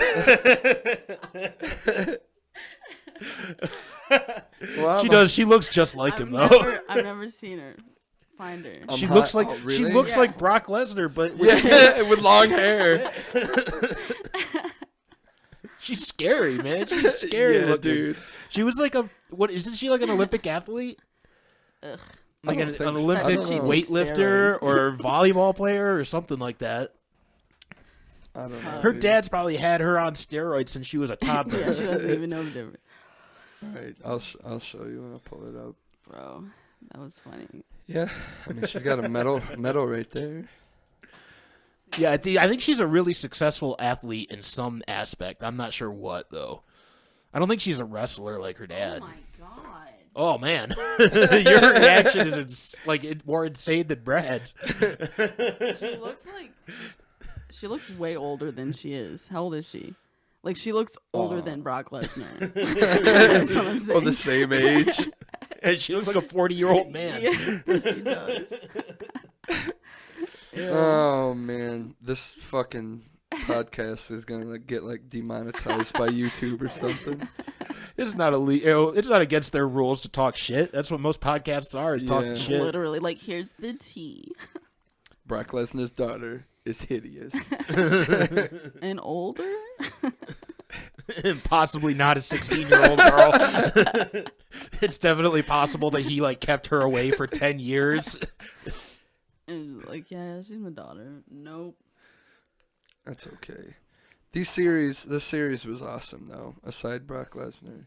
Well,
She does. She looks just like him though.
I've never seen her. Find her.
She looks like
really?
she looks
Yeah.
like Brock Lesnar, but
with long hair.
she's scary, man. She's scary looking.
dude.
She was like isn't she like an Olympic athlete?
Ugh.
Like
I
an
don't think so.
Olympic
I don't know.
weightlifter or volleyball player or something like that.
I don't know.
Her
dude.
dad's probably had her on steroids since she was a toddler.
Yeah, she doesn't even know the difference.
All right, I'll show you when I pull it up.
Bro, that was funny.
Yeah, I mean she's got a medal right there.
Yeah, I think she's a really successful athlete in some aspect. I'm not sure what though. I don't think she's a wrestler like her dad.
Oh my god.
Oh man, your reaction is more insane than Brad's.
She looks way older than she is. How old is she? Like she looks older than Brock Lesnar. That's what I'm saying.
Oh, the same age.
And she looks like a 40-year-old man.
Yeah, she does.
Oh man, this fucking podcast is gonna get demonetized by YouTube or something.
It's not illegal. It's not against their rules to talk shit. That's what most podcasts are. Is talking shit.
Literally, like here's the tea.
Brock Lesnar's daughter is hideous.
And older.
And possibly not a 16-year-old girl. It's definitely possible that he kept her away for 10 years.
And like, yeah, she's my daughter. Nope.
That's okay. This series was awesome, though, aside Brock Lesnar.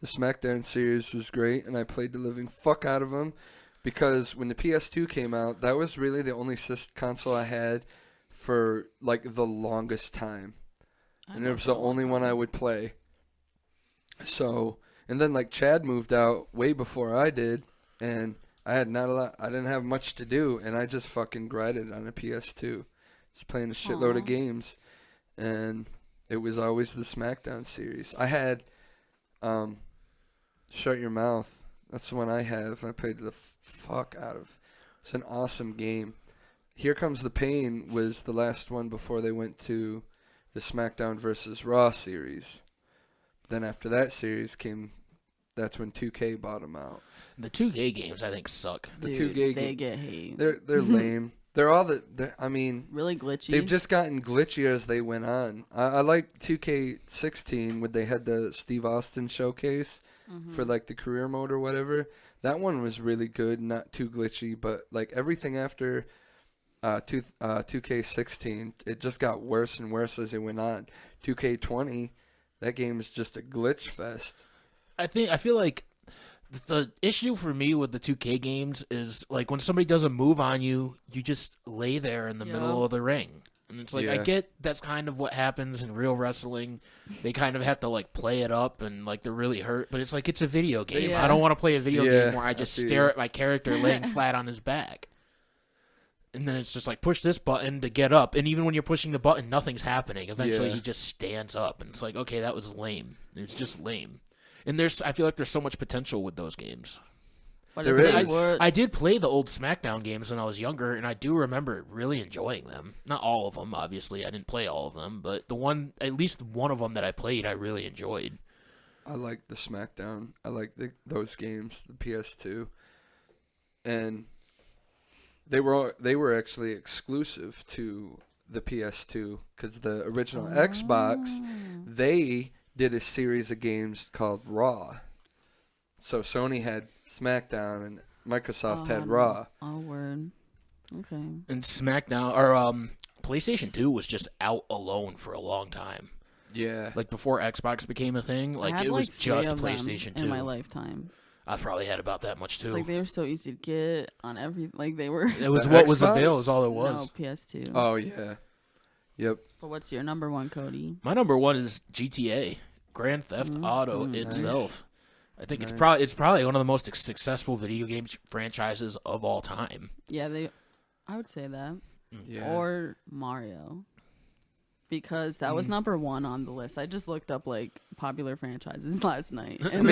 The SmackDown series was great, and I played the living fuck out of them because when the PS2 came out, that was really the only console I had for, like, the longest time. And it was the only one I would play. So, and then, like, Chad moved out way before I did, and I didn't have much to do, and I just fucking grinded on a PS2. Just playing a shitload of games. And it was always the SmackDown series. I had Shut Your Mouth. That's the one I have. I played the fuck out of. It's an awesome game. Here Comes the Pain was the last one before they went to the SmackDown versus Raw series. Then after that series came, that's when 2K bought them out.
The 2K games, I think, suck.
Dude,
2K
they get hate.
They're lame. I mean,
really glitchy.
They've just gotten glitchier as they went on. I like 2K16 when they had the Steve Austin showcase for like the career mode or whatever. That one was really good, not too glitchy, but like everything after 2K16, it just got worse and worse as it went on. 2K20, that game is just a glitch fest.
I feel like the issue for me with the 2K games is, like, when somebody does a move on you, you just lay there in the middle of the ring. And it's like, I get that's kind of what happens in real wrestling. They kind of have to, like, play it up and, like, they're really hurt. But it's like, it's a video game.
Yeah.
I don't want to play a video game where I just stare at my character laying flat on his back. And then it's just like, push this button to get up. And even when you're pushing the button, nothing's happening. Eventually, he just stands up. And it's like, okay, that was lame. It's just lame. And I feel like there's so much potential with those games.
But
I did play the old SmackDown games when I was younger, and I do remember really enjoying them. Not all of them, obviously. I didn't play all of them, but at least one of them that I played, I really enjoyed.
I like the SmackDown. I like those games, the PS2, and they were actually exclusive to the PS2 because the original Xbox, they did a series of games called Raw. So Sony had SmackDown and Microsoft had Raw.
Oh, word. Okay.
And SmackDown, or PlayStation 2 was just out alone for a long time.
Yeah.
Like before Xbox became a thing, like it was just PlayStation 2.
In my lifetime.
I probably had about that much too.
Like they were so easy to get on like they were.
It was what was available is all it was.
No, PS2.
Oh yeah. Yep.
But what's your number one, Cody?
My number one is GTA, Grand Theft Auto itself. I think it's probably one of the most successful video game franchises of all time.
Yeah, I would say that.
Yeah.
Or Mario. Because that was number one on the list. I just looked up like popular franchises last night. And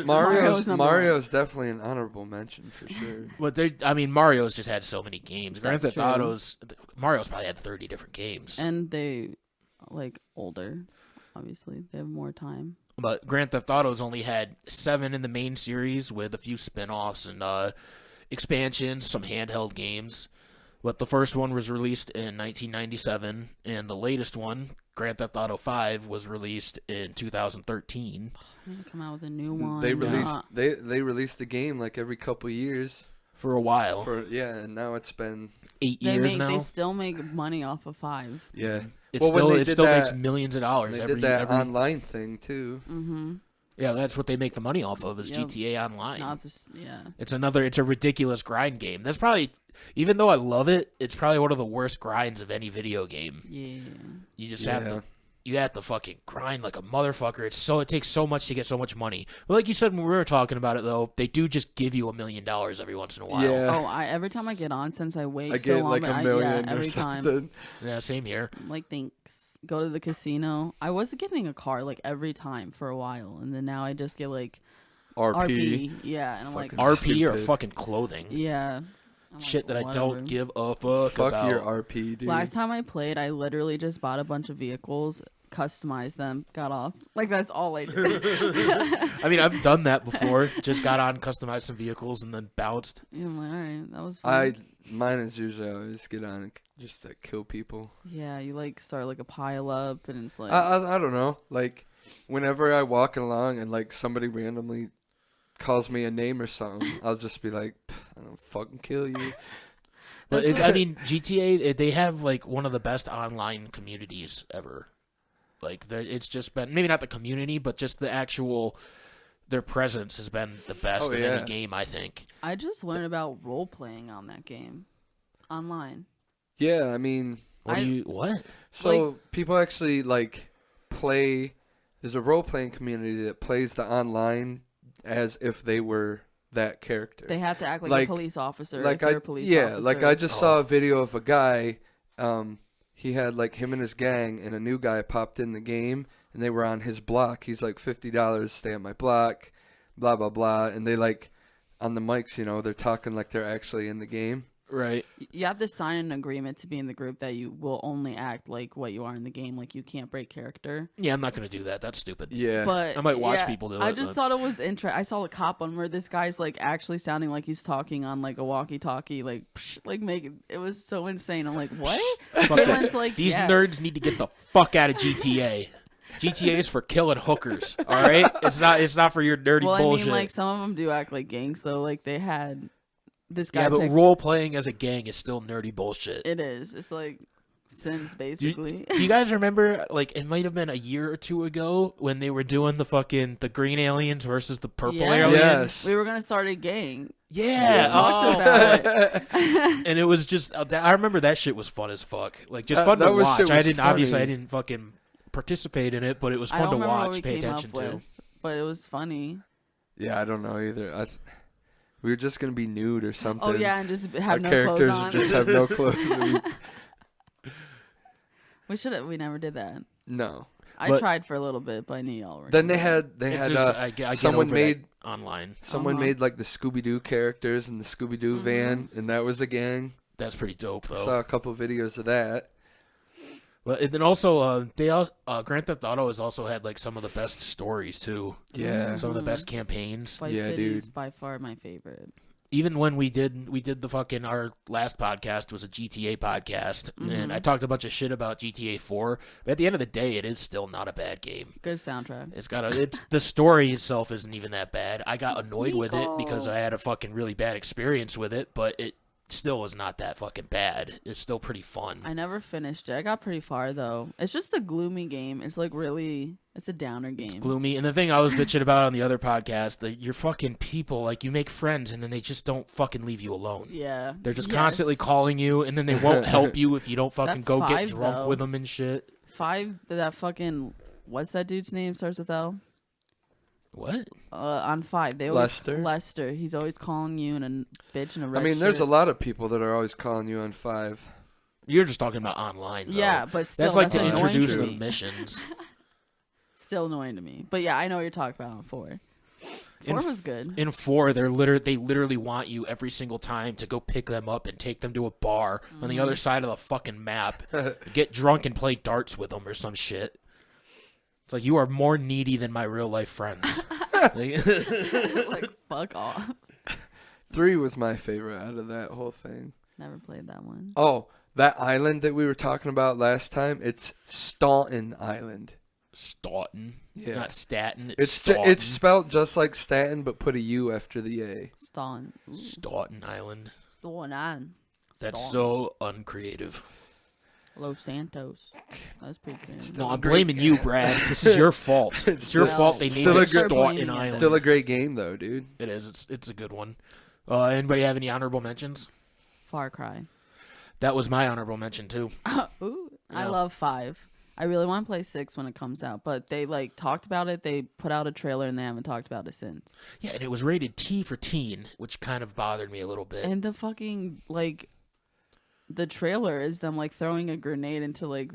Mario's definitely an honorable mention for sure.
But Mario's just had so many games. Grand Theft Auto's Mario's probably had 30 different games.
And they like older, obviously. They have more time.
But Grand Theft Auto's only had 7 in the main series with a few spin-offs and expansions, some handheld games. But the first one was released in 1997, and the latest one, Grand Theft Auto 5, was released in 2013.
They're gonna come out with a new one.
They released the game like every couple years
for a while.
And now it's been
8 years now.
They still make money off of 5.
Yeah,
it still makes millions of dollars.
They did that online thing too.
Mm-hmm.
Yeah, that's what they make the money off of is GTA Online.
Yeah.
It's a ridiculous grind game. That's probably, even though I love it, it's probably one of the worst grinds of any video game.
Yeah.
You just have to fucking grind like a motherfucker. It takes so much to get so much money. But like you said when we were talking about it though, they do just give you $1 million every once in a while.
Yeah.
Oh, every time I get on, since I wait
I
so
get
long,
like $1 million
every
or
time.
something.
Yeah, same here.
Like thanks. Go to the casino. I was getting a car like every time for a while, and then now I just get like RP. Yeah, and I'm like
RP or fucking clothing.
Yeah.
Shit that I don't give a fuck about.
Fuck your RP, dude.
Last time I played, I literally just bought a bunch of vehicles, customized them, got off. Like that's all I did.
I mean, I've done that before. Just got on, customized some vehicles, and then bounced.
Yeah, I'm like, all right, that was fun.
Mine is usually I always get on and just like kill people.
Yeah, you like start like a pile up, and it's like
I don't know. Like whenever I walk along and like somebody randomly calls me a name or something, I'll just be like, I don't fucking kill you.
But I mean, GTA, they have like one of the best online communities ever. Like, it's just been, maybe not the community, but just the actual, their presence has been the best in any game, I think.
I just learned about role playing on that game, online.
Yeah, I mean,
what?
So people actually like play. There's a role playing community that plays the online as if they were that character.
They have to act like a police officer.
Like
if they're a police officer.
Like I just saw a video of a guy. He had like him and his gang, and a new guy popped in the game, and they were on his block. He's like $50, stay on my block, blah blah blah, and they like on the mics, you know, they're talking like they're actually in the game.
Right.
You have to sign an agreement to be in the group that you will only act like what you are in the game. Like, you can't break character.
Yeah, I'm not going to do that. That's stupid.
Yeah.
But
I might watch people do it.
I just thought it was interesting. I saw a cop one where this guy's, like, actually sounding like he's talking on, like, a walkie-talkie. Like, it was so insane. I'm like, what?
Like, these nerds need to get the fuck out of GTA. GTA is for killing hookers, all right? It's not for your dirty bullshit.
I mean, like, some of them do act like gangs, though. Like, they had... This guy
but role playing as a gang is still nerdy bullshit.
It is. It's like Sims, basically.
Do you guys remember, like, it might have been a year or two ago when they were doing the green aliens versus the purple aliens?
Yes.
We were going to start a gang.
Yeah.
We talked about it.
And it was just, I remember that shit was fun as fuck. Like, just fun to watch. I didn't fucking participate in it, but it was fun to watch, pay attention to.
But it was funny.
Yeah, I don't know either. We were just gonna be nude or something.
Oh yeah, and just have
Our
no clothes on.
characters just have no clothes.
We never did that.
No.
I tried for a little bit, but I knew y'all were.
Then they had someone made
online.
Someone made like the Scooby-Doo characters in the Scooby-Doo van, and that was a gang.
That's pretty dope, though.
I saw a couple videos of that.
Well, and then also, Grand Theft Auto has also had like some of the best stories too.
Yeah,
some of the best campaigns.
Vice City is by far my favorite.
Even when we did the fucking, our last podcast was a GTA podcast, and I talked a bunch of shit about GTA 4. But at the end of the day, it is still not a bad game.
Good soundtrack.
It's the story itself isn't even that bad. I got annoyed with it because I had a fucking really bad experience with it, but it still is not that fucking bad. It's still pretty fun.
I never finished it. I got pretty far though. It's just a gloomy game. It's like really, it's a downer game.
It's gloomy. And the thing I was bitching about on the other podcast, that you're fucking people, like, you make friends and then they just don't fucking leave you alone.
Yeah.
They're just constantly calling you, and then they won't help you if you don't fucking go get drunk with them and shit.
5, that fucking, what's that dude's name? Starts with L.
What?
On 5, they always Lester. He's always calling you and a bitch and a red
there's
shirt.
a lot of people that are always calling you on 5.
You're just talking about online, though.
Yeah, but still,
that's like to
annoying
introduce
to
the
me.
missions.
Still annoying to me. But yeah, I know what you're talking about on 4. 4 was good.
In 4, they literally want you every single time to go pick them up and take them to a bar on the other side of the fucking map, get drunk and play darts with them or some shit. It's like, you are more needy than my real life friends.
Like, fuck off.
3 was my favorite out of that whole thing.
Never played that one.
Oh, that island that we were talking about last time, it's Staunton Island.
Staunton?
Yeah.
Not Staten.
It's spelled just like Staten, but put a U after the A.
Staunton.
Staunton Island.
Staunton.
That's so uncreative.
Los Santos. That's pretty good.
No, I'm blaming you, Brad. This is your fault. It's your fault they named it Staunton Island.
Still a great game, though, dude.
It is. It's a good one. Anybody have any honorable mentions?
Far Cry.
That was my honorable mention, too.
Ooh, I love 5. I really want to play 6 when it comes out, but they like talked about it. They put out a trailer and they haven't talked about it since.
Yeah, and it was rated T for teen, which kind of bothered me a little bit.
And the fucking the trailer is them like throwing a grenade into it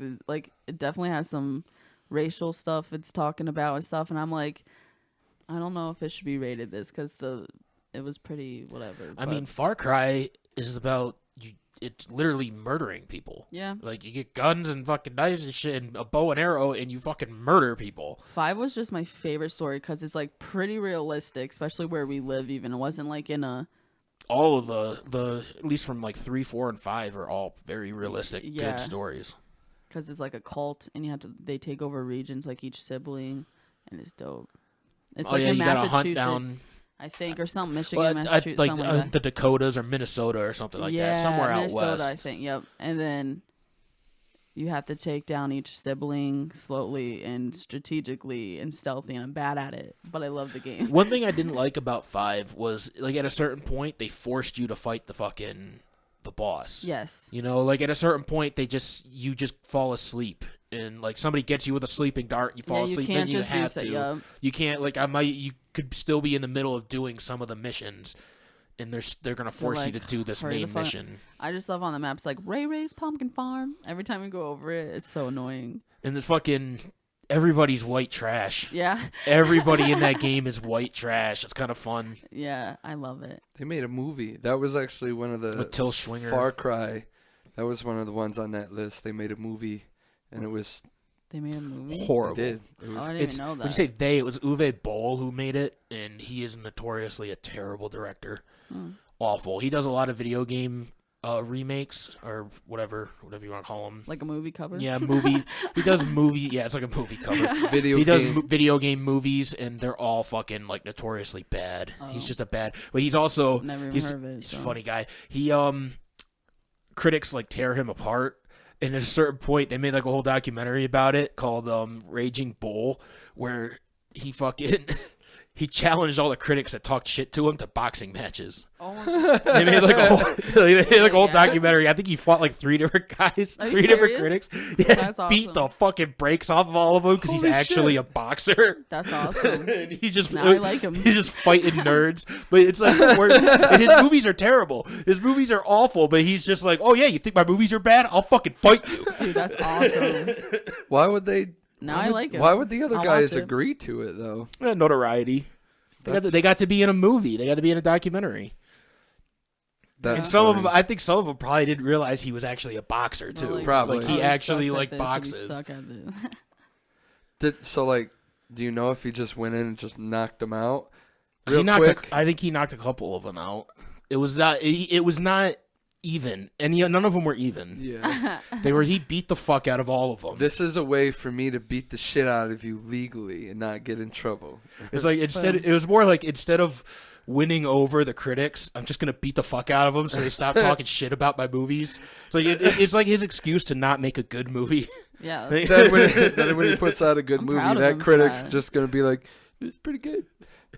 definitely has some racial stuff it's talking about and stuff, and I'm like, I don't know if it should be rated this because it was pretty whatever.
I mean, Far Cry is about it's literally murdering people.
Yeah.
Like, you get guns and fucking knives and shit and a bow and arrow and you fucking murder people.
5 was just my favorite story because it's like pretty realistic, especially where we live even. It wasn't like in a...
All of the at least from like 3, 4, and 5 are all very realistic, good stories.
Because it's like a cult and they take over regions like each sibling and it's dope. It's
you gotta hunt down...
I think, or something. Michigan,
Well,
Massachusetts,
like
something like that.
the Dakotas or Minnesota or something like that. Somewhere out
Minnesota,
west.
I think. Yep. And then you have to take down each sibling slowly and strategically and stealthy, and I'm bad at it, but I love the game.
One thing I didn't like about 5 was, like, at a certain point, they forced you to fight the boss.
Yes.
You know, like, at a certain point, you just fall asleep. And, like, somebody gets you with a sleeping dart, you fall asleep, then you have to.
Yep.
You can't, like, you could still be in the middle of doing some of the missions, and they're going to force you to do this main mission.
I just love on the maps, like, Ray Ray's Pumpkin Farm. Every time we go over it, it's so annoying.
And the fucking... Everybody's white trash.
Yeah.
Everybody in that game is white trash. It's kind of fun.
Yeah, I love it.
They made a movie. That was actually one of the
With Till Schwinger.
Far Cry. That was one of the ones on that list. They made a movie, and it was
They made a movie?
horrible.
They did. It
Oh,
was
I didn't even know that.
When you say they, it was Uwe Boll who made it, and he is notoriously a terrible director. Awful. He does a lot of video game remakes or whatever you want to call them.
Like a movie cover?
Yeah, movie. He does movie. Yeah, it's like a movie cover.
video
He does
game.
video game movies, and they're all fucking like notoriously bad. He's just a bad. But he's also
Never even
he's,
heard of it.
he's
So.
a funny guy. He critics like tear him apart. And at a certain point, they made like a whole documentary about it called Raging Bull, where he fucking he challenged all the critics that talked shit to him to boxing matches.
Oh my
They made like a whole
Yeah.
documentary. I think he fought like 3 different guys,
Are you
3 different
serious?
critics. Yeah,
That's
beat
awesome.
the fucking brakes off of all of them because he's
Holy
actually
shit.
a boxer.
That's awesome.
And he just
Now I like him.
He's just fighting nerds, but it's like the worst. And his movies are terrible. His movies are awful, but he's just like, oh yeah, you think my movies are bad? I'll fucking fight you.
Dude, that's awesome.
Why would they?
Now I like it.
Why would the other
I'll
guys
watch it.
agree to it though?
Notoriety. They got to be in a movie. They got to be in a documentary.
That's
And some of
funny.
them, I think some of them probably didn't realize he was actually a boxer too.
Like,
Probably.
Like he
oh,
actually
sucks
like
at this, and
boxes.
you suck at this.
So like, do you know if he just went in and just knocked them out?
He
Real
knocked.
quick.
I think he knocked a couple of them out. It was not. It was not even, and none of them were even.
Yeah.
They were. He beat the fuck out of all of them.
This is a way for me to beat the shit out of you legally and not get in trouble.
It's like it was more like instead of winning over the critics, I'm just gonna beat the fuck out of them so they stop talking shit about my movies. It's like it's like his excuse to not make a good movie.
Yeah.
then when he puts out a good
I'm
movie,
proud of
that
him for
critic's
that.
just gonna be like, "It's pretty good."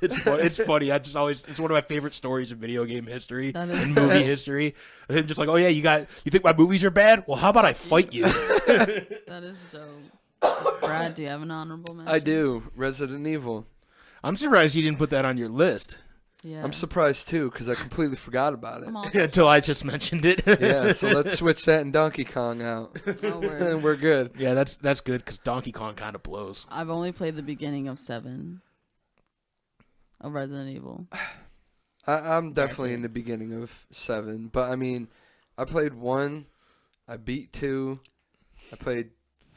It's funny. It's one of my favorite stories in video game history
That is-
and movie history. Him just like, oh yeah, you think my movies are bad? Well, how about I fight you?
That is dope. Brad, do you have an honorable mention?
I do. Resident Evil.
I'm surprised you didn't put that on your list
Yeah.
I'm surprised too because I completely forgot about it.
Come on.
until I just mentioned it.
Yeah, so let's switch that and Donkey Kong out,
Oh, word.
and we're good.
Yeah, that's good because Donkey Kong kind of blows.
I've only played the beginning of 7 of Resident Evil.
I'm definitely
it.
in the beginning of 7, but I mean, I played 1, I beat 2,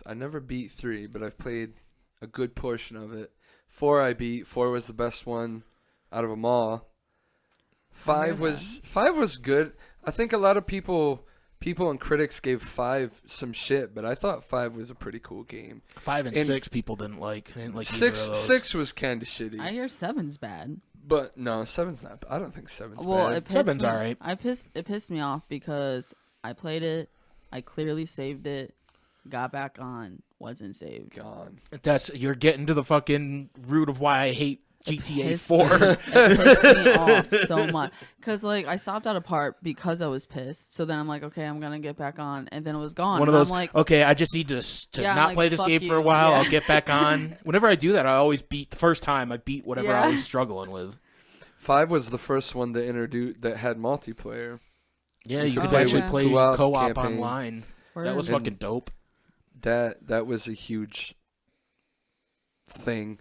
I never beat 3, but I've played a good portion of it. 4 I beat. 4 was the best one out of them all. 5 was good. I think a lot of people and critics gave 5 some shit, but I thought 5 was a pretty cool game.
5 and
And
6 people didn't like. Either of those.
6 was kind of shitty.
I hear 7's bad.
But no, 7's not. I don't think 7's
Well,
bad.
it pissed
7's
me,
alright.
It pissed me off because I played it, I clearly saved it, got back on, wasn't saved.
Gone.
You're getting to the fucking root of why I hate GTA
Pissed
4.
It pissed me off so much because like I stopped at a part because I was pissed. So then I'm like, okay, I'm gonna get back on, and then it was gone.
One of
And
those.
I'm like,
Okay, I just need to
Yeah, I'm
not
like,
play this
fuck
game for a
you.
while.
Yeah.
I'll get back on. Whenever I do that, I always beat the first time. I beat whatever
Yeah.
I was struggling with.
5 was the first one that had multiplayer.
Yeah, you could
Oh,
actually
yeah.
play
Co-op
co-op
campaign.
online. That was
And-
fucking dope.
That was a huge thing.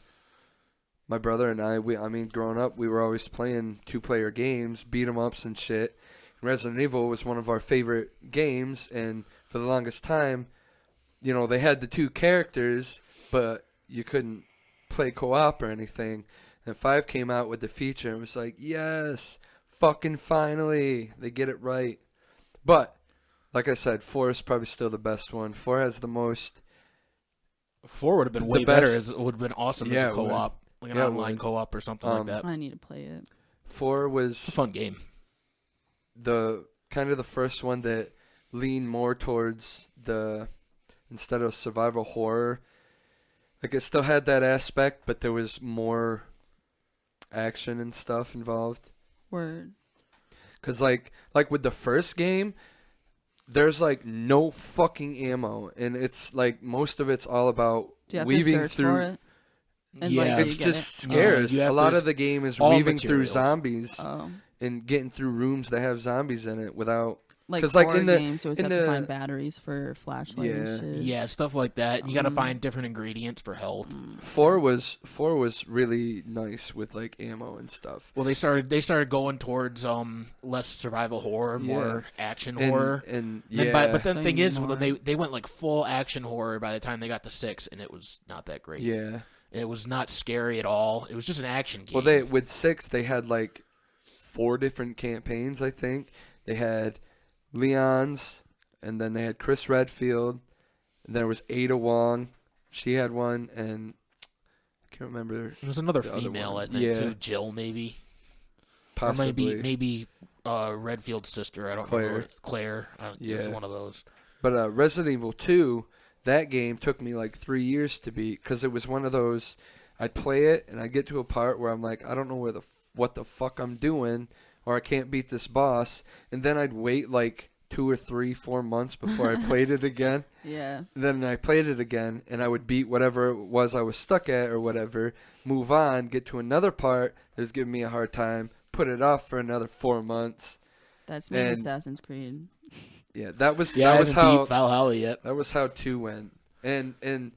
My brother and I mean, growing up, we were always playing 2-player games, beat 'em ups and shit. Resident Evil was one of our favorite games, and for the longest time, you know, they had the 2 characters, but you couldn't play co-op or anything. And 5 came out with the feature, and it was like, yes, fucking finally, they get it right. But like I said, 4 is probably still the best one. 4 has the most.
4 would have been way
The
better.
best-
It would have been awesome
Yeah,
as a co-op. like an online co-op or something like that.
I need to play it.
4 was
It's a fun game.
the kind of the first one that leaned more towards instead of survival horror. Like, it still had that aspect, but there was more action and stuff involved.
Word.
Because, like with the first game, there's, like, no fucking ammo. And it's, like, most of it's all about
Do you have
weaving
to search
through...
for it? And,
Yeah.
like,
It's
do you get
just
it?
scarce.
you have
A lot
to-
of the game is
all
weaving through
materials.
zombies
Oh.
and getting through rooms that have zombies in it without...
Like
'Cause, like,
horror
in the-
games, you always
in
have to
the-
find batteries for flashlight
Yeah.
and shit.
Yeah, stuff like that. You got to find different ingredients for health.
4 was really nice with, like, ammo and stuff.
Well, they started going towards less survival horror, more action horror.
And
Then
yeah,
but then the thing is,
More.
they went like full action horror by the time they got to 6, and it was not that great.
yeah.
It was not scary at all. It was just an action game.
Well, with 6 they had like 4 different campaigns. I think they had Leon's, and then they had Chris Redfield, and there was Ada Wong. She had one, and I can't remember.
There was another
the other
female,
one.
I think,
Yeah.
too. Jill, maybe.
Possibly.
Or maybe Redfield's sister. I don't
Claire.
remember. Claire. It was
Yeah.
one of those.
But Resident Evil 2, that game took me like 3 years to beat because it was one of those. I'd play it and I'd get to a part where I'm like, I don't know what the fuck I'm doing, or I can't beat this boss, and then I'd wait like 2 or 3, 4 months before I played it again.
Yeah.
Then I played it again, and I would beat whatever it was I was stuck at or whatever, move on, get to another part that was giving me a hard time, put it off for another 4 months.
That's me in Assassin's Creed.
Yeah, that was
I haven't
how
beat Valhalla yet.
that was how 2 went. And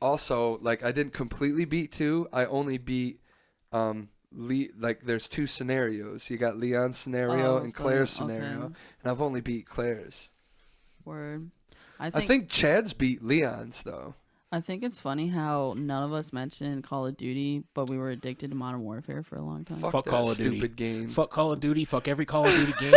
also, like, I didn't completely beat 2. I only beat like there's 2 scenarios. You got Leon's scenario and Claire's scenario,
okay.
and I've only beat Claire's.
Word.
I think Chad's beat Leon's though.
I think it's funny how none of us mentioned Call of Duty, but we were addicted to Modern Warfare for a long time.
Fuck that
Call of Duty.
stupid game.
Fuck Call of Duty. Fuck every Call of Duty game.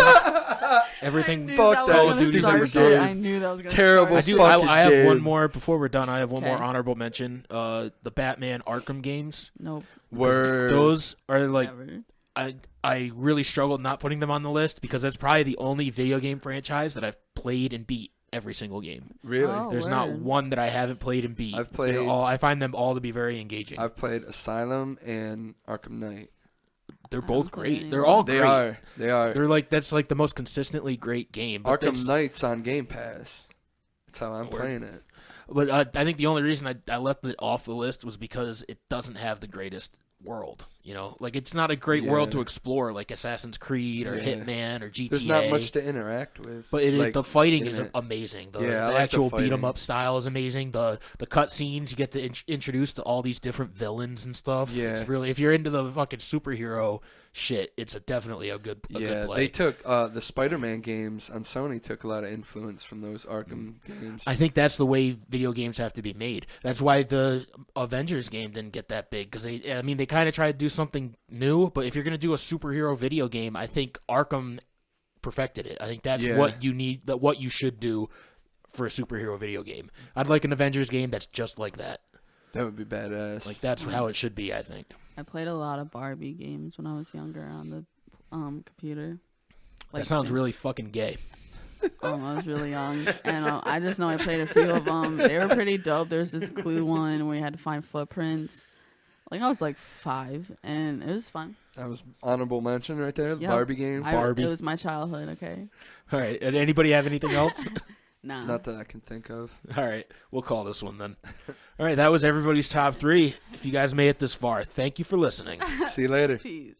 Everything.
Fuck that
Call of Duty's
stupid
ever
game.
I knew that was gonna
Terrible
I
start
do.
shit.
fucking
I have
game.
one more before we're done. I have one more
Okay.
honorable mention. The Batman Arkham games.
Nope.
Word.
Those are like
Never.
I really struggled not putting them on the list because that's probably the only video game franchise that I've played and beat every single game.
Really?
Oh.
There's not
word.
one that I haven't played and beat.
I've played-
I find them all to be very engaging.
I've played Asylum and Arkham Knight.
They're
I
both
haven't played
great.
any
They're
of
all
They
great.
are. They are.
They're like that's like the most consistently great game. But
Arkham Knight's on Game Pass. That's how I'm
Word.
playing it.
But I think the only reason I left it off the list was because it doesn't have the greatest world. You know, like it's not a great world
Yeah.
to explore like Assassin's Creed or
Yeah.
Hitman or GTA.
There's not much to interact with.
But
like,
the fighting
in
is
it.
amazing. The,
Yeah, I
the
like
actual
the
beat 'em up
fighting.
style is amazing. The cutscenes you get to introduce to all these different villains and stuff.
Yeah.
It's really if you're into the fucking superhero shit, it's definitely a good
Yeah,
play.
they took the Spider-Man games on Sony took a lot of influence from those Arkham games.
I think that's the way video games have to be made. That's why the Avengers game didn't get that big because they kind of tried to do something new. But if you're gonna do a superhero video game, I think Arkham perfected it. I think that's
Yeah.
what you need. What you should do for a superhero video game. I'd like an Avengers game that's just like that.
That would be badass.
Like that's how it should be. I think.
I played a lot of Barbie games when I was younger on the computer.
That sounds really fucking gay.
I was really young, and I just know I played a few of them. They were pretty dope. There's this Clue one where you had to find footprints. Like I was like 5, and it was fun.
That was honorable mention right there. The
Yep.
Barbie game.
Barbie.
It was my childhood. Okay.
All right. And anybody have anything else?
Nah.
Not that I can think of.
All right, we'll call this one then. All right, that was everybody's top 3. If you guys made it this far, thank you for listening.
See you later.
Peace.